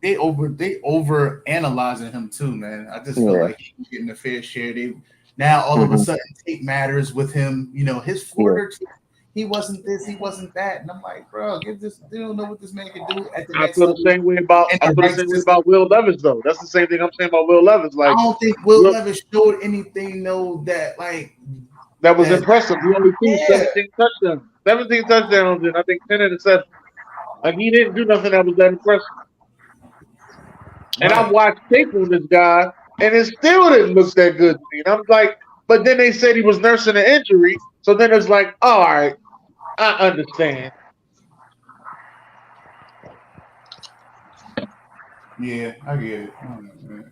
they over analyzing him too, man. I just feel like he's getting a fair share. Now all of a sudden tape matters with him. His Florida, he wasn't this, he wasn't that, and I'm like, bro, they don't know what this man can do at the next level. I feel the same way about Will Levis, though. That's the same thing I'm saying about Will Levis. I don't think Will Levis showed anything that was impressive. He only threw 17 touchdowns. 17 touchdowns, and I think 10 interceptions. He didn't do nothing that was that impressive. And I've watched tape on this guy, and it still didn't look that good to me. And I'm like, but then they said he was nursing an injury, so then it's like, all right, I understand. Yeah, I get it.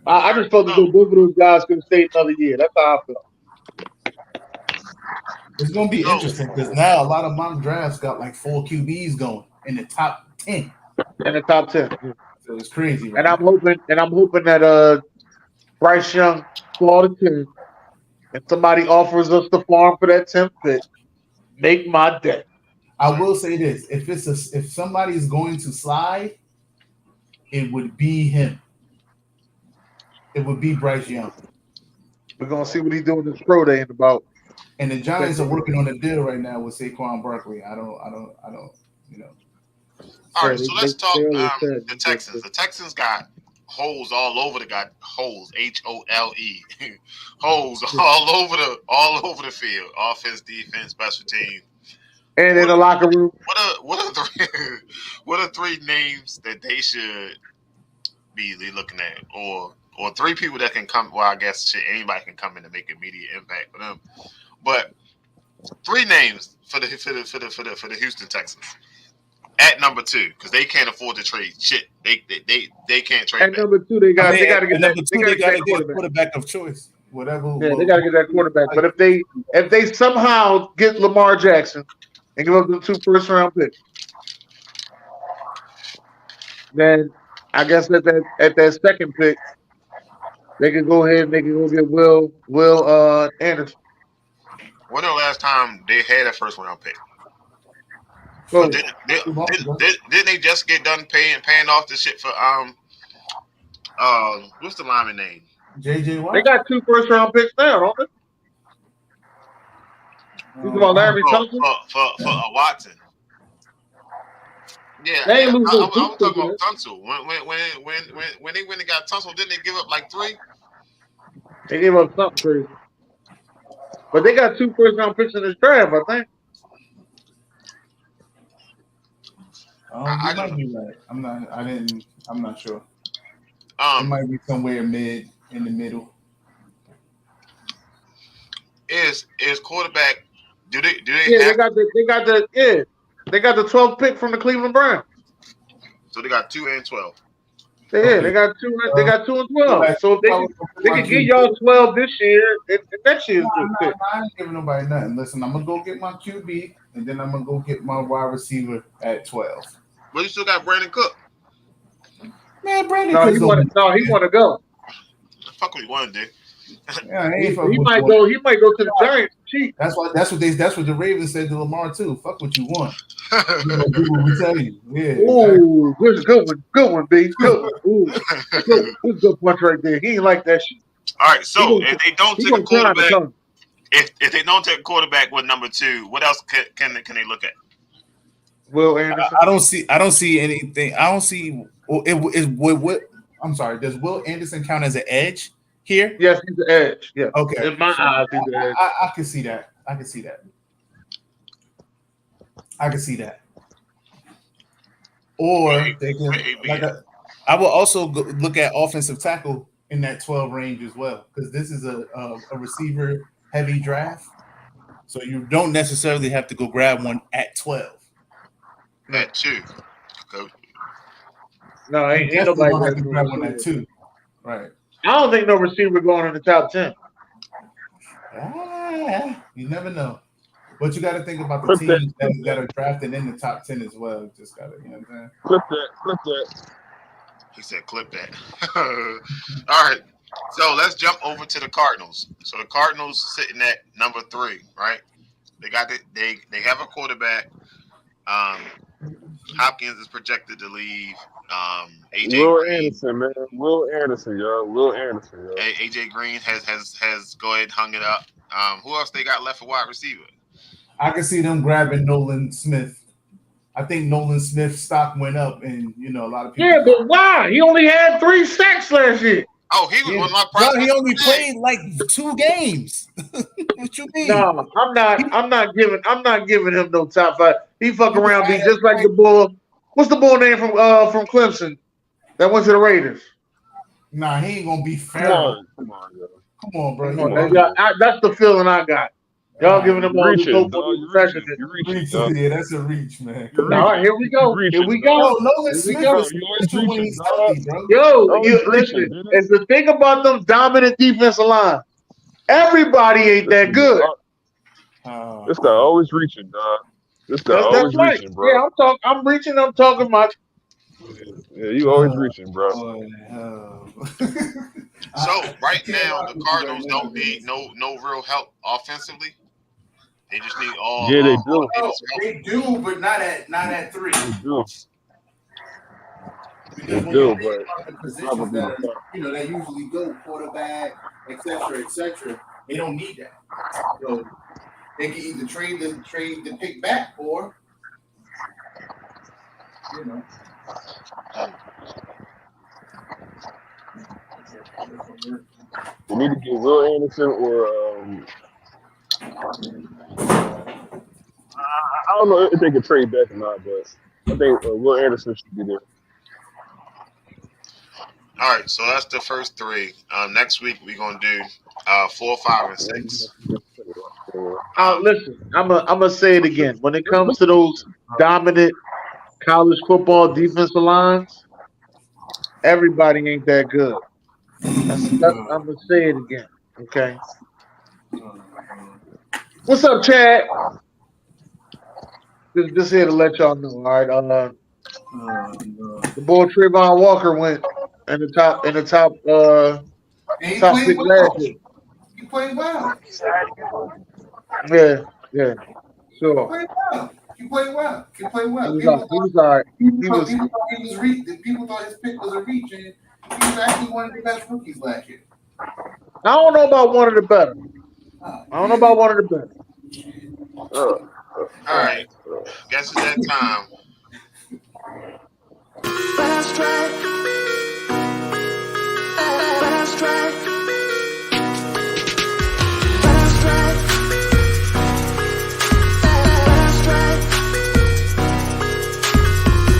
I just felt that both of those guys could have stayed another year. That's how I felt. It's going to be interesting because now a lot of mock drafts got 4 QBs going in the top 10. In the top 10. So it's crazy. Right? And I'm hoping that Bryce Young fall to 10. If somebody offers us the farm for that 10th pick, make my day. I will say this: if somebody is going to slide, it would be him. It would be Bryce Young. We're gonna see what he's doing this pro day in about. And the Giants are working on a deal right now with Saquon Barkley. I don't. All right, so let's talk the Texans. The Texans got holes all over holes, HOLE, holes all over the field, offense, defense, special team, and in the locker room. What are 3 names that they should be looking at, or 3 people that can come? Well, I guess anybody can come in and make immediate impact for them, but 3 names for the Houston Texans. At number 2, because they can't afford to trade shit. They can't trade. At number 2, they got to get that quarterback of choice. Whatever. Yeah, they got to get that quarterback. But if they somehow get Lamar Jackson and give up the 2 first-round picks, then I guess at that second pick, they could go ahead and they can go get Will Anderson. When the last time they had a first round pick? So didn't they just get done paying off the shit for what's the lineman name? JJ Watt. They got 2 first round picks now, don't they? You talking about Larry Tunsil? For Watson. Yeah, They ain't I'm losing talking about Tunsil. When they went and got Tunsil, didn't they give up like 3? They gave up something crazy. But they got 2 first round picks in this draft, I think. You might be right. I'm not sure. It might be somewhere in the middle. Is quarterback? Do they? Yeah, they got the 12th pick from the Cleveland Browns. So they got 2 and 12. Yeah, okay. They got 2 and 12. So if they can give y'all 12 this year, and next year's good pick. I ain't giving nobody nothing. Listen, I'm gonna go get my QB, and then I'm gonna go get my wide receiver at 12. But you still got Brandon Cook. Man, Brandon Cook. He want to go. Fuck what you want to do. Yeah, he might go. He might go to the Giants. Cheap. That's what the Ravens said to Lamar too. Fuck what you want. You know, do what we tell you. Yeah. Ooh, good one, B. Good one. Ooh, good punch right there. He ain't like that shit. All right, so if they don't take a quarterback, if they don't take a quarterback with number 2, what else can they look at? Will Anderson. I don't see anything. I don't see. I'm sorry. Does Will Anderson count as an edge here? Yes, he's the edge. Yeah. Okay. In my eyes, he's the edge. I can see that. I can see that. Or they can. I will also look at offensive tackle in that 12 range as well, because this is a receiver heavy draft. So you don't necessarily have to go grab one at 12. At 2. No, ain't nobody have to grab one at 2. Right. I don't think no receiver going in the top 10. You never know. But you got to think about the teams that are drafted in the top 10 as well. You just got to, you know what I'm saying? Clip that. He said clip that. All right. So let's jump over to the Cardinals. So the Cardinals sitting at number 3, right? They got they have a quarterback. Hopkins is projected to leave. Anderson, man. Will Anderson, yo. AJ Green has go ahead and hung it up. Who else they got left for wide receiver? I can see them grabbing Nolan Smith. I think Nolan Smith's stock went up, and a lot of people. Yeah, but why? He only had 3 sacks last year. Oh, he was one of my prospects. No, he only played like 2 games. What you mean? No, I'm not giving him no top 5. He fuck around, be just like the bull. What's the bull name from Clemson that went to the Raiders? Nah, he ain't gonna be fair. Come on, bro. That's the feeling I got. Y'all giving him all this pressure. Yeah, that's a reach, man. All right, here we go. Nolan Smith is when he's healthy, bro. Listen. It's the thing about them dominant defensive line. Everybody ain't that good. This guy always reaching, dog. This guy always reaching, bro. Yeah, I'm reaching. I'm talking about. Yeah, you always reaching, bro. So right now, the Cardinals don't need no real help offensively. They just need all. Yeah, they do. They do, but not at 3. They do. Because when you think about the positions that usually go quarterback, etc., they don't need that. So they can either trade the pick back, or We need to get Will Anderson or I don't know if they can trade back or not, but I think Will Anderson should be there. All right, so that's the first 3. Next week we're gonna do 4, 5, and 6. Listen, I'm gonna say it again. When it comes to those dominant college football defensive lines, everybody ain't that good. I'm gonna say it again. Okay. What's up, Chad? Just here to let y'all know. All right. The boy Trayvon Walker went in the top top pick last year. He played well. Yeah. Sure. He played well. He was all right. People thought his pick was a reach, and he was actually one of the best rookies last year. I don't know about one of the better. All right. Guess it's that time. Fast track. Fast track. Fast track. Fast track.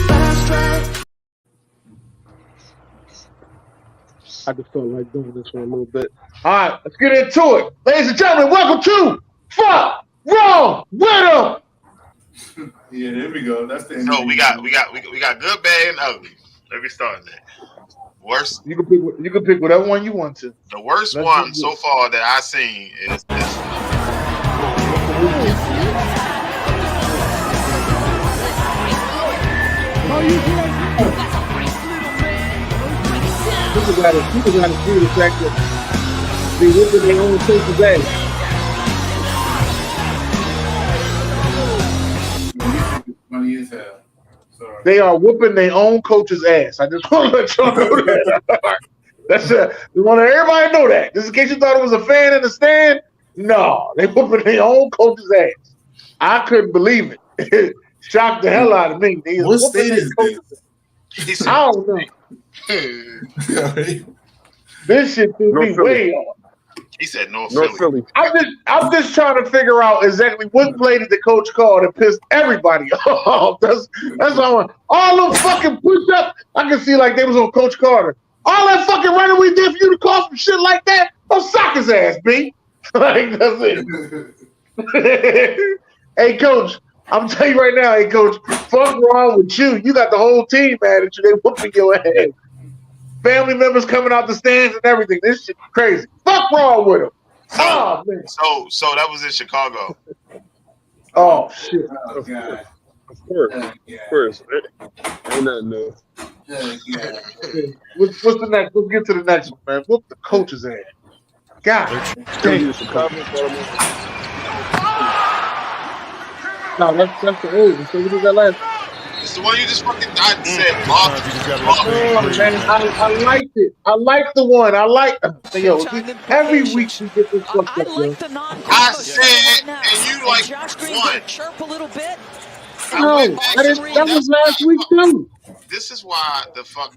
Fast track. I just felt like doing this for a little bit. All right, let's get into it. Ladies and gentlemen, welcome to Fuk Wrong Wit Em. Yeah, there we go. That's the So we got good, bad, and ugly. Let me start that. Worst. You can pick whatever one you want to. The worst one so far that I've seen is this. People got to see the fact that they look at their own coach's ass. Funny as hell. Sorry. They are whooping their own coach's ass. I just want to let y'all know that. That's it. We want everybody to know that. Just in case you thought it was a fan in the stand, no, they whooping their own coach's ass. I couldn't believe it. Shocked the hell out of me. What state is this? I don't know. This shit threw me way off. He said North Philly. I'm just trying to figure out exactly what play did the coach call that pissed everybody off. That's all. All them fucking push up. I can see like they was on Coach Carter. All that fucking running we did for you to call some shit like that. Go sock his ass, B. Like that's it. Hey, coach. I'm telling you right now, hey, coach. Fuck wrong with you. You got the whole team mad at you. They whooping your ass. Family members coming out the stands and everything. This shit crazy. Fuck wrong with him. Oh man. So that was in Chicago. Oh shit. Oh, God. Of course. Ain't nothing new. What's the next? Let's get to the next one, man. Whoop the coach's ass. God. No, that's the old one. So what is that last? It's the one you just fucking died and said. Oh, man, I liked it. I liked the one. I like. Yo, every week we get this fucked up, yo. I said, and you like one. Chirp a little bit. No, that was last week too. This is why the fuck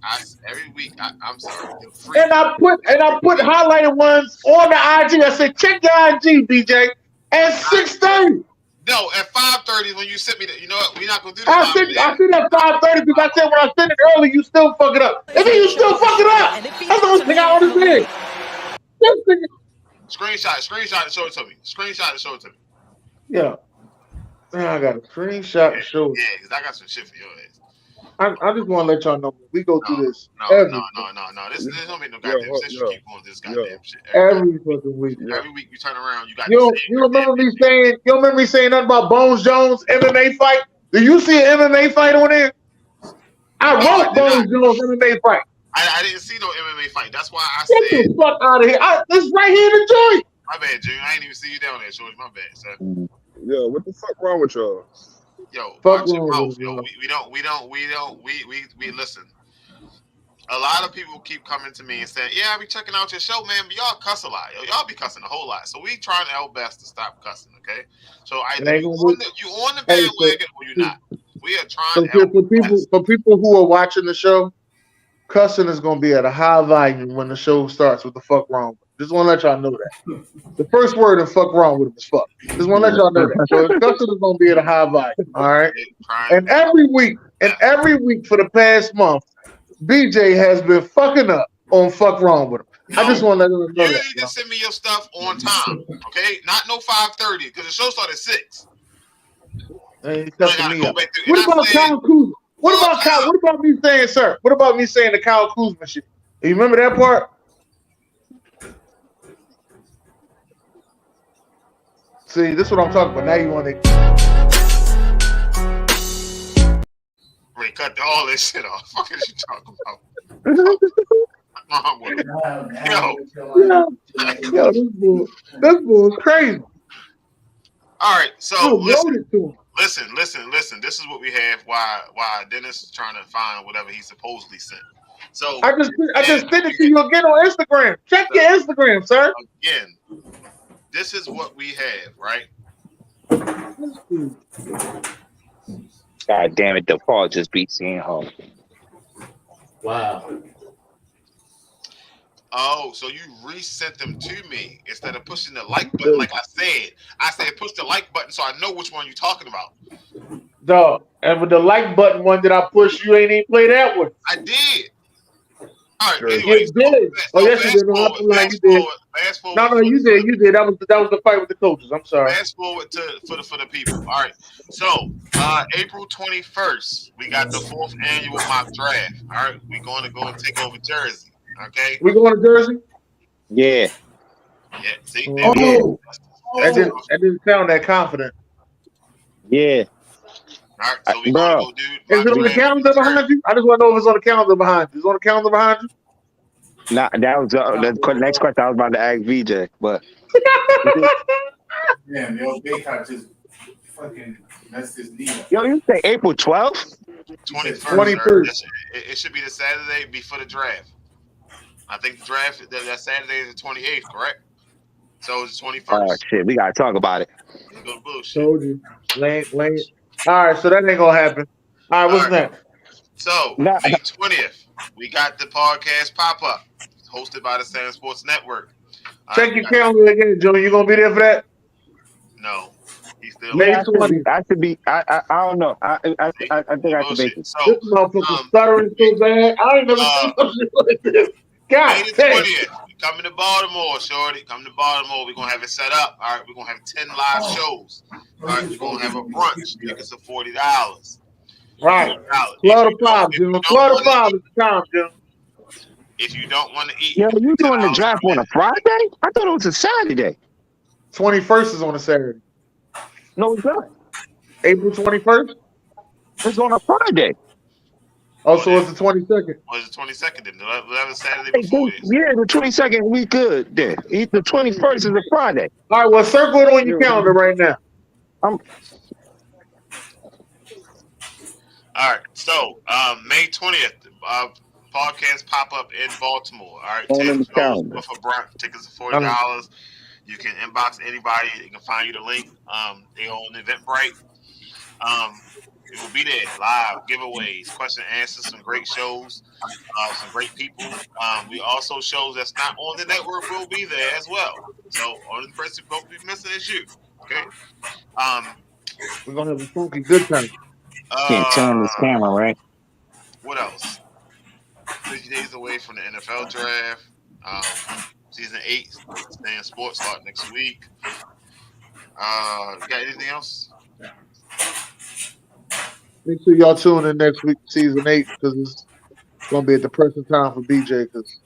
every week I'm sorry. And I put highlighted ones on the IG. I said, check your IG, BJ. At 6:30. No, at 5:30 when you sent me that. You know what? We're not gonna do that. I said at 5:30 because I said when I sent it early, you still fuck it up. And then you still fuck it up. That's the only thing I understand. Screenshot and show it to me. Yeah. Man, I got a screenshot to show. Yeah, because I got some shit for your ass. I just want to let y'all know we go through this. No. This don't make no goddamn sense. You keep going this goddamn shit. Every fucking week. Every week you turn around, you got. You remember me saying? You remember me saying nothing about Bones Jones MMA fight? Do you see an MMA fight on there? I wrote Bones Jones MMA fight. I didn't see no MMA fight. That's why I Get said. the fuck out of here! This right here in the joint. My bad, June. I ain't even see you down there, George. My bad, son. Yo, what the fuck wrong with y'all? Yo, fuck watch your mouth, yo. We listen. A lot of people keep coming to me and saying, "Yeah, I be checking out your show, man, but y'all cuss a lot. Yo, y'all be cussing a whole lot. So we trying to help best to stop cussing, okay? So either you on the bandwagon or you not. We are trying to help. For people who are watching the show, cussing is going to be at a high volume when the show starts with the fuck wrong. Just want to let y'all know that. The first word in fuck wrong with him is fuck. Just want to let y'all know that. So cussing is going to be at a high volume. All right. And every week for the past month, BJ has been fucking up on fuck wrong with him. I just want to let you know that. You need to send me your stuff on time, okay? Not no 5:30 because the show started at 6. What about Kyle Kuzma? What about me saying, sir? What about me saying the Kyle Kuzma shit? You remember that part? See, this is what I'm talking about. Now you want to. Wait, cut all this shit off. What is you talking about? Yo, this bull is crazy. All right, so listen. Listen. This is what we have. Why Dennis is trying to find whatever he supposedly sent. So I just sent it to you again on Instagram. Check your Instagram, sir. Again, this is what we have, right? God damn it, the Paul just beat seeing home. Wow. Oh, so you resent them to me instead of pushing the like button like I said push the like button so I know which one you're talking about. Dog, and with the like button one that I pushed, you ain't even play that one. I did. All right, Sure. anyway. Yes, you did. No, you did. That was the fight with the coaches. I'm sorry. Fast forward for the people. All right. So April 21st, we got the 4th annual mock draft. All right, we're going to go and take over Jersey. Okay. We going to Jersey? Yeah. Yeah. See? That didn't sound that confident. Yeah. All right, so we going to go do. Is it on the calendar behind you? I just want to know if it's on the calendar behind you. Is it on the calendar behind you? Nah, that was the next question I was about to ask VJ, but. Damn, yo, Baycott just fucking messed his knee up. Yo, you say April 12th? 21st. It should be the Saturday before the draft. I think the draft that Saturday is the 28th, correct? So it's the 21st. Oh shit, we gotta talk about it. Go bullshit. Told you, late. All right, so that ain't gonna happen. All right, what's next? So May 20th, we got the podcast pop up, hosted by the SamzSportz Network. Check your calendar again, Joe. You gonna be there for that? No, he's still. May 20th. I should be. I don't know. I think I should make it. So, this motherfucker stuttering so bad. I ain't never seen something like this. God damn. Coming to Baltimore, shorty. Come to Baltimore. We're going to have it set up. All right. We're going to have 10 live shows. All right. We're going to have a brunch. Tickets are $40. Right. Florida 5, Jim. Florida 5 is the time, Jim. If you don't want to eat. Yo, you doing the draft on a Friday? I thought it was a Saturday. 21st is on a Saturday. No, it's not. April 21st? It's on a Friday. Oh, so it's the 22nd. Oh, it's the 22nd then. The Saturday before this. Yeah, the 22nd we good then. The 21st is a Friday. All right, well, circle it on your calendar right now. All right, so May 20th, podcast pop up in Baltimore. All right, 10 shows with a brunch. Tickets are $40. You can inbox anybody. They can find you the link. They own Eventbrite. We will be there live, giveaways, question and answers, some great shows, some great people. We also shows that's not on the network will be there as well. So only person who won't be missing is you. Okay. We're gonna have a funky good time. Can't turn this camera, right? What else? 50 days away from the NFL draft. Season 8, SamzSportz start next week. You got anything else? Make sure y'all tune in next week, season 8, because it's gonna be a depressing time for BJ. Because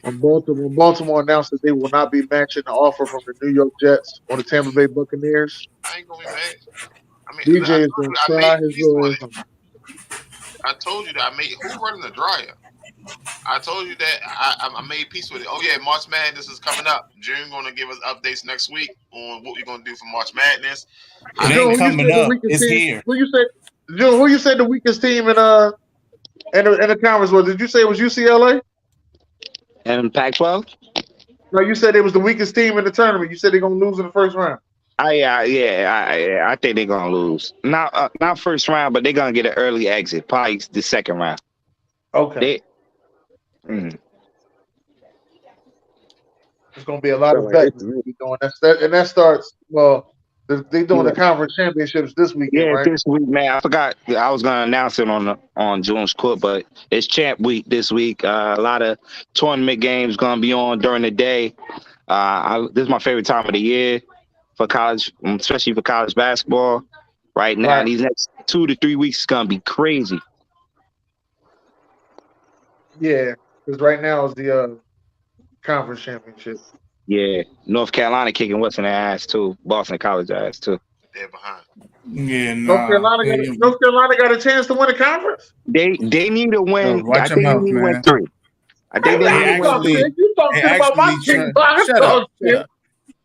when Baltimore announced that they will not be matching the offer from the New York Jets on the Tampa Bay Buccaneers, I ain't gonna be mad. I mean, BJ is gonna cry his way. I told you that I made. Who running the dryer? I told you that I made peace with it. Oh yeah, March Madness is coming up. June gonna give us updates next week on what we're gonna do for March Madness. It ain't coming up. It's here. Who you said the weakest team in the conference was? Did you say it was UCLA? And Pac-12? No, you said it was the weakest team in the tournament. You said they're gonna lose in the first round. I think they're gonna lose. Not first round, but they're gonna get an early exit, probably the second round. Okay. There's gonna be a lot of bets doing that, and that starts They're doing the conference championships this weekend, right? This week, man. I forgot I was gonna announce it on June's Court, but it's champ week this week. A lot of tournament games gonna be on during the day. This is my favorite time of the year for college, especially for college basketball. Right now, these next 2 to 3 weeks is gonna be crazy. Yeah, because right now is the conference championship. Yeah, North Carolina kicking what's in their ass too. Boston College ass too. They're behind. Yeah, North Carolina got a chance to win a conference. They need to win. Yo, watch I your think they mouth, need to win man. 3. I think they Hey, need to win 3. You talk shit about my team. Shut up.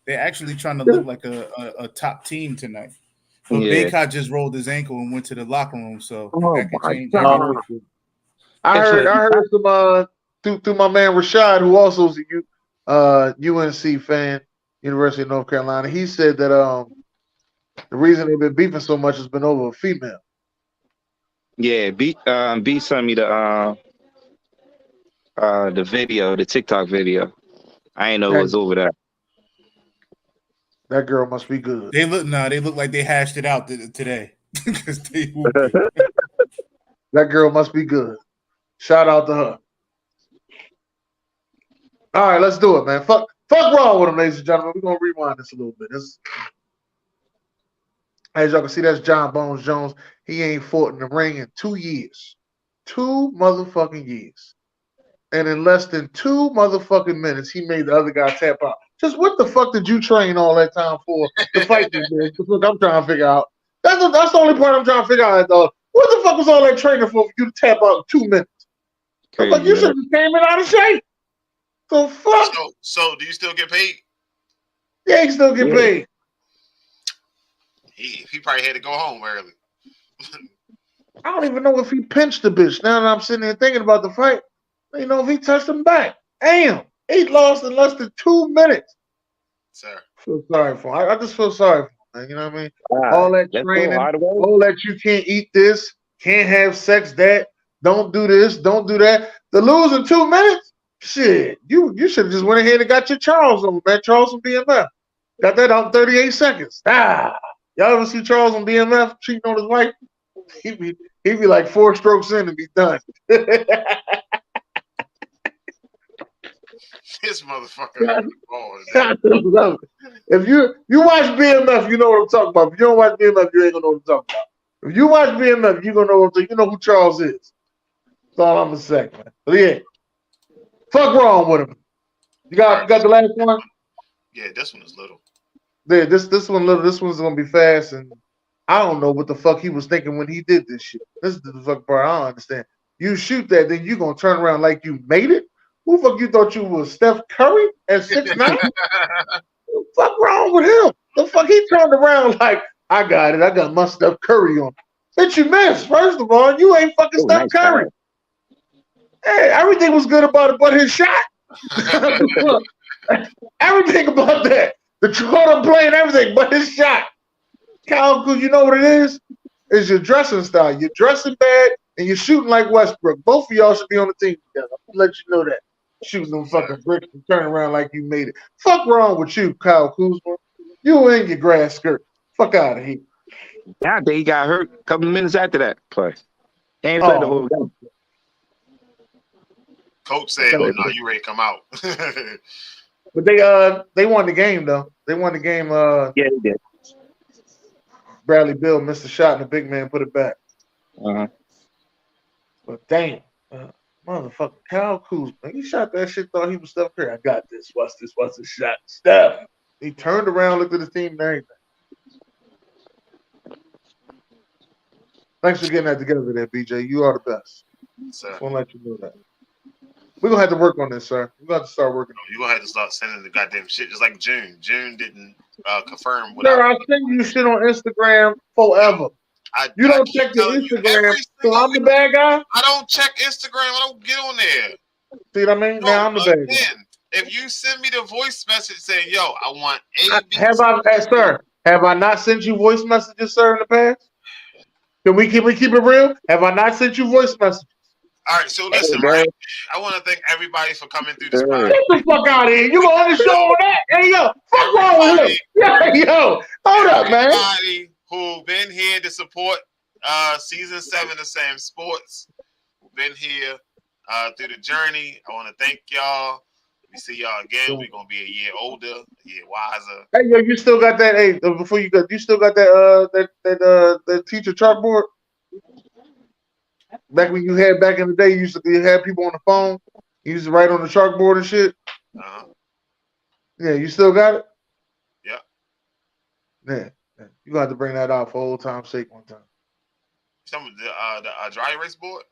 They're actually trying to look like a top team tonight. But Yeah. Baycott just rolled his ankle and went to the locker room, so Oh that could my change. God. I heard some through my man Rashad, who also is a UNC fan, University of North Carolina. He said that the reason they've been beefing so much has been over a female. Yeah, B sent me the video, the TikTok video. I ain't know it was over there. That girl must be good. They look like they hashed it out today. That girl must be good. Shout out to her. All right, let's do it, man. Fuck wrong with him, ladies and gentlemen. We're gonna rewind this a little bit. As y'all can see, that's John Bones Jones. He ain't fought in the ring in 2 years. 2 motherfucking years. And in less than 2 motherfucking minutes, he made the other guy tap out. Just what the fuck did you train all that time for to fight this man? That's what I'm trying to figure out. That's the only part I'm trying to figure out. What the fuck was all that training for you to tap out in 2 minutes? Crazy, like you should have came in out of shape. So fuck. So do you still get paid? Yeah, he still get paid. He probably had to go home early. I don't even know if he pinched the bitch. Now that I'm sitting here thinking about the fight, you know if he touched him back. Damn, he lost in less than 2 minutes. Sir, I feel sorry for him. I just feel sorry for him, man. You know what I mean? Right. All that training, all that you can't eat this, can't have sex that, don't do this, don't do that. The lose in 2 minutes? Shit, you should have just went ahead and got your Charles on, man. Charles from BMF. Got that out in 38 seconds. Y'all ever see Charles on BMF cheating on his wife? He'd be like 4 strokes in and be done. This motherfucker. If you watch BMF, you know what I'm talking about. If you don't watch BMF, you ain't gonna know what I'm talking about. If you watch BMF, you gonna know what I'm talking. You know who Charles is. That's all I'm gonna say, man. But yeah, fuck wrong with him. You got the last one? Yeah, this one is little. Yeah, this one little. This one's gonna be fast, and I don't know what the fuck he was thinking when he did this shit. This is the fuck part I don't understand. You shoot that, then you gonna turn around like you made it? Who the fuck you thought you was Steph Curry at 6'9"? What the fuck wrong with him? The fuck he turned around like, I got it. I got my Steph Curry on. Bitch, you missed. First of all, you ain't fucking Steph Curry. Hey, everything was good about it but his shot. Everything about that. The Jordan playing everything but his shot. Kyle, because you know what it is? It's your dressing style. You're dressing bad and you're shooting like Westbrook. Both of y'all should be on the team together. I'm gonna let you know that. Shooting them fucking bricks and turning around like you made it. Fuck wrong with you, Kyle Kuzma. You in your grass skirt. Fuck out of here. Yeah, he got hurt a couple of minutes after that play. He ain't played the whole game. Coach said, "Oh no, you ready to come out?" But they won the game though. They won the game. Yeah, they did. Bradley Beal missed the shot and the big man put it back. But damn, motherfucker, Kyle Kuzma, he shot that shit. Thought he was Steph Curry. I got this. What's this? What's the shot? Steph. He turned around, looked at his team, and everything. Thanks for getting that together there, BJ. You are the best. Sir. Just want to let you know that. We're going to have to work on this, sir. We're going to have to start working on it. You're going to have to start sending the goddamn shit just like June. June didn't confirm. Sir, I send you shit on Instagram forever. You don't check your Instagram, so I'm the bad guy? I don't check Instagram. I don't get on there. See what I mean? Now I'm the bad guy. If you send me the voice message saying, yo, I want have I not sent you voice messages, sir, in the past? Can we keep it real? Have I not sent you voice messages? All right, so listen, right? I want to thank everybody for coming through this podcast. Get the fuck out of here. You on the show on that? Hey, yo, fuck wrong with him. Yeah, yo, hold up, man. Everybody who been here to support season 7 of SamzSportz, who been here through the journey. I want to thank y'all. We see y'all again. We're gonna be a year older, a year wiser. Hey, yo, you still got that? Hey, before you go, you still got that teacher chalkboard? Back when you had back in the day, you had people on the phone. You used to write on the chalkboard and shit. Yeah, you still got it? Yeah. Yeah. You got to bring that out for old time's sake one time. Some of the dry erase board.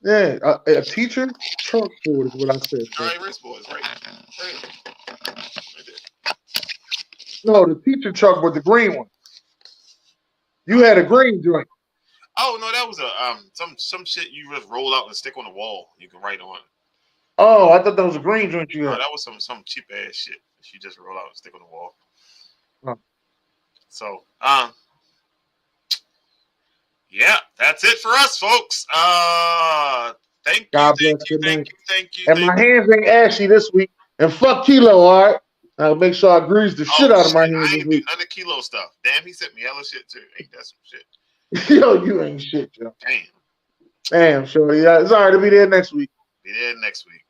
Yeah, a teacher chalkboard is what I said. Dry erase board is right there. No, the teacher chalkboard, the green one. You had a green joint. Oh no, that was a some shit you just roll out and stick on the wall. You can write on it. Oh, I thought that was a green joint you No, had. that was some cheap ass shit that you just roll out and stick on the wall. Oh. So yeah, that's it for us, folks. Thank you. And my hands ain't ashy this week. And fuck Kilo, all right? I'll make sure I grease the shit out of my hands I this ain't week. do none of Kilo stuff. Damn, he sent me hella shit too. Ain't that some shit? Yo, you ain't shit, yo. Damn. Damn, shorty. It's all right to be there next week. Be there next week.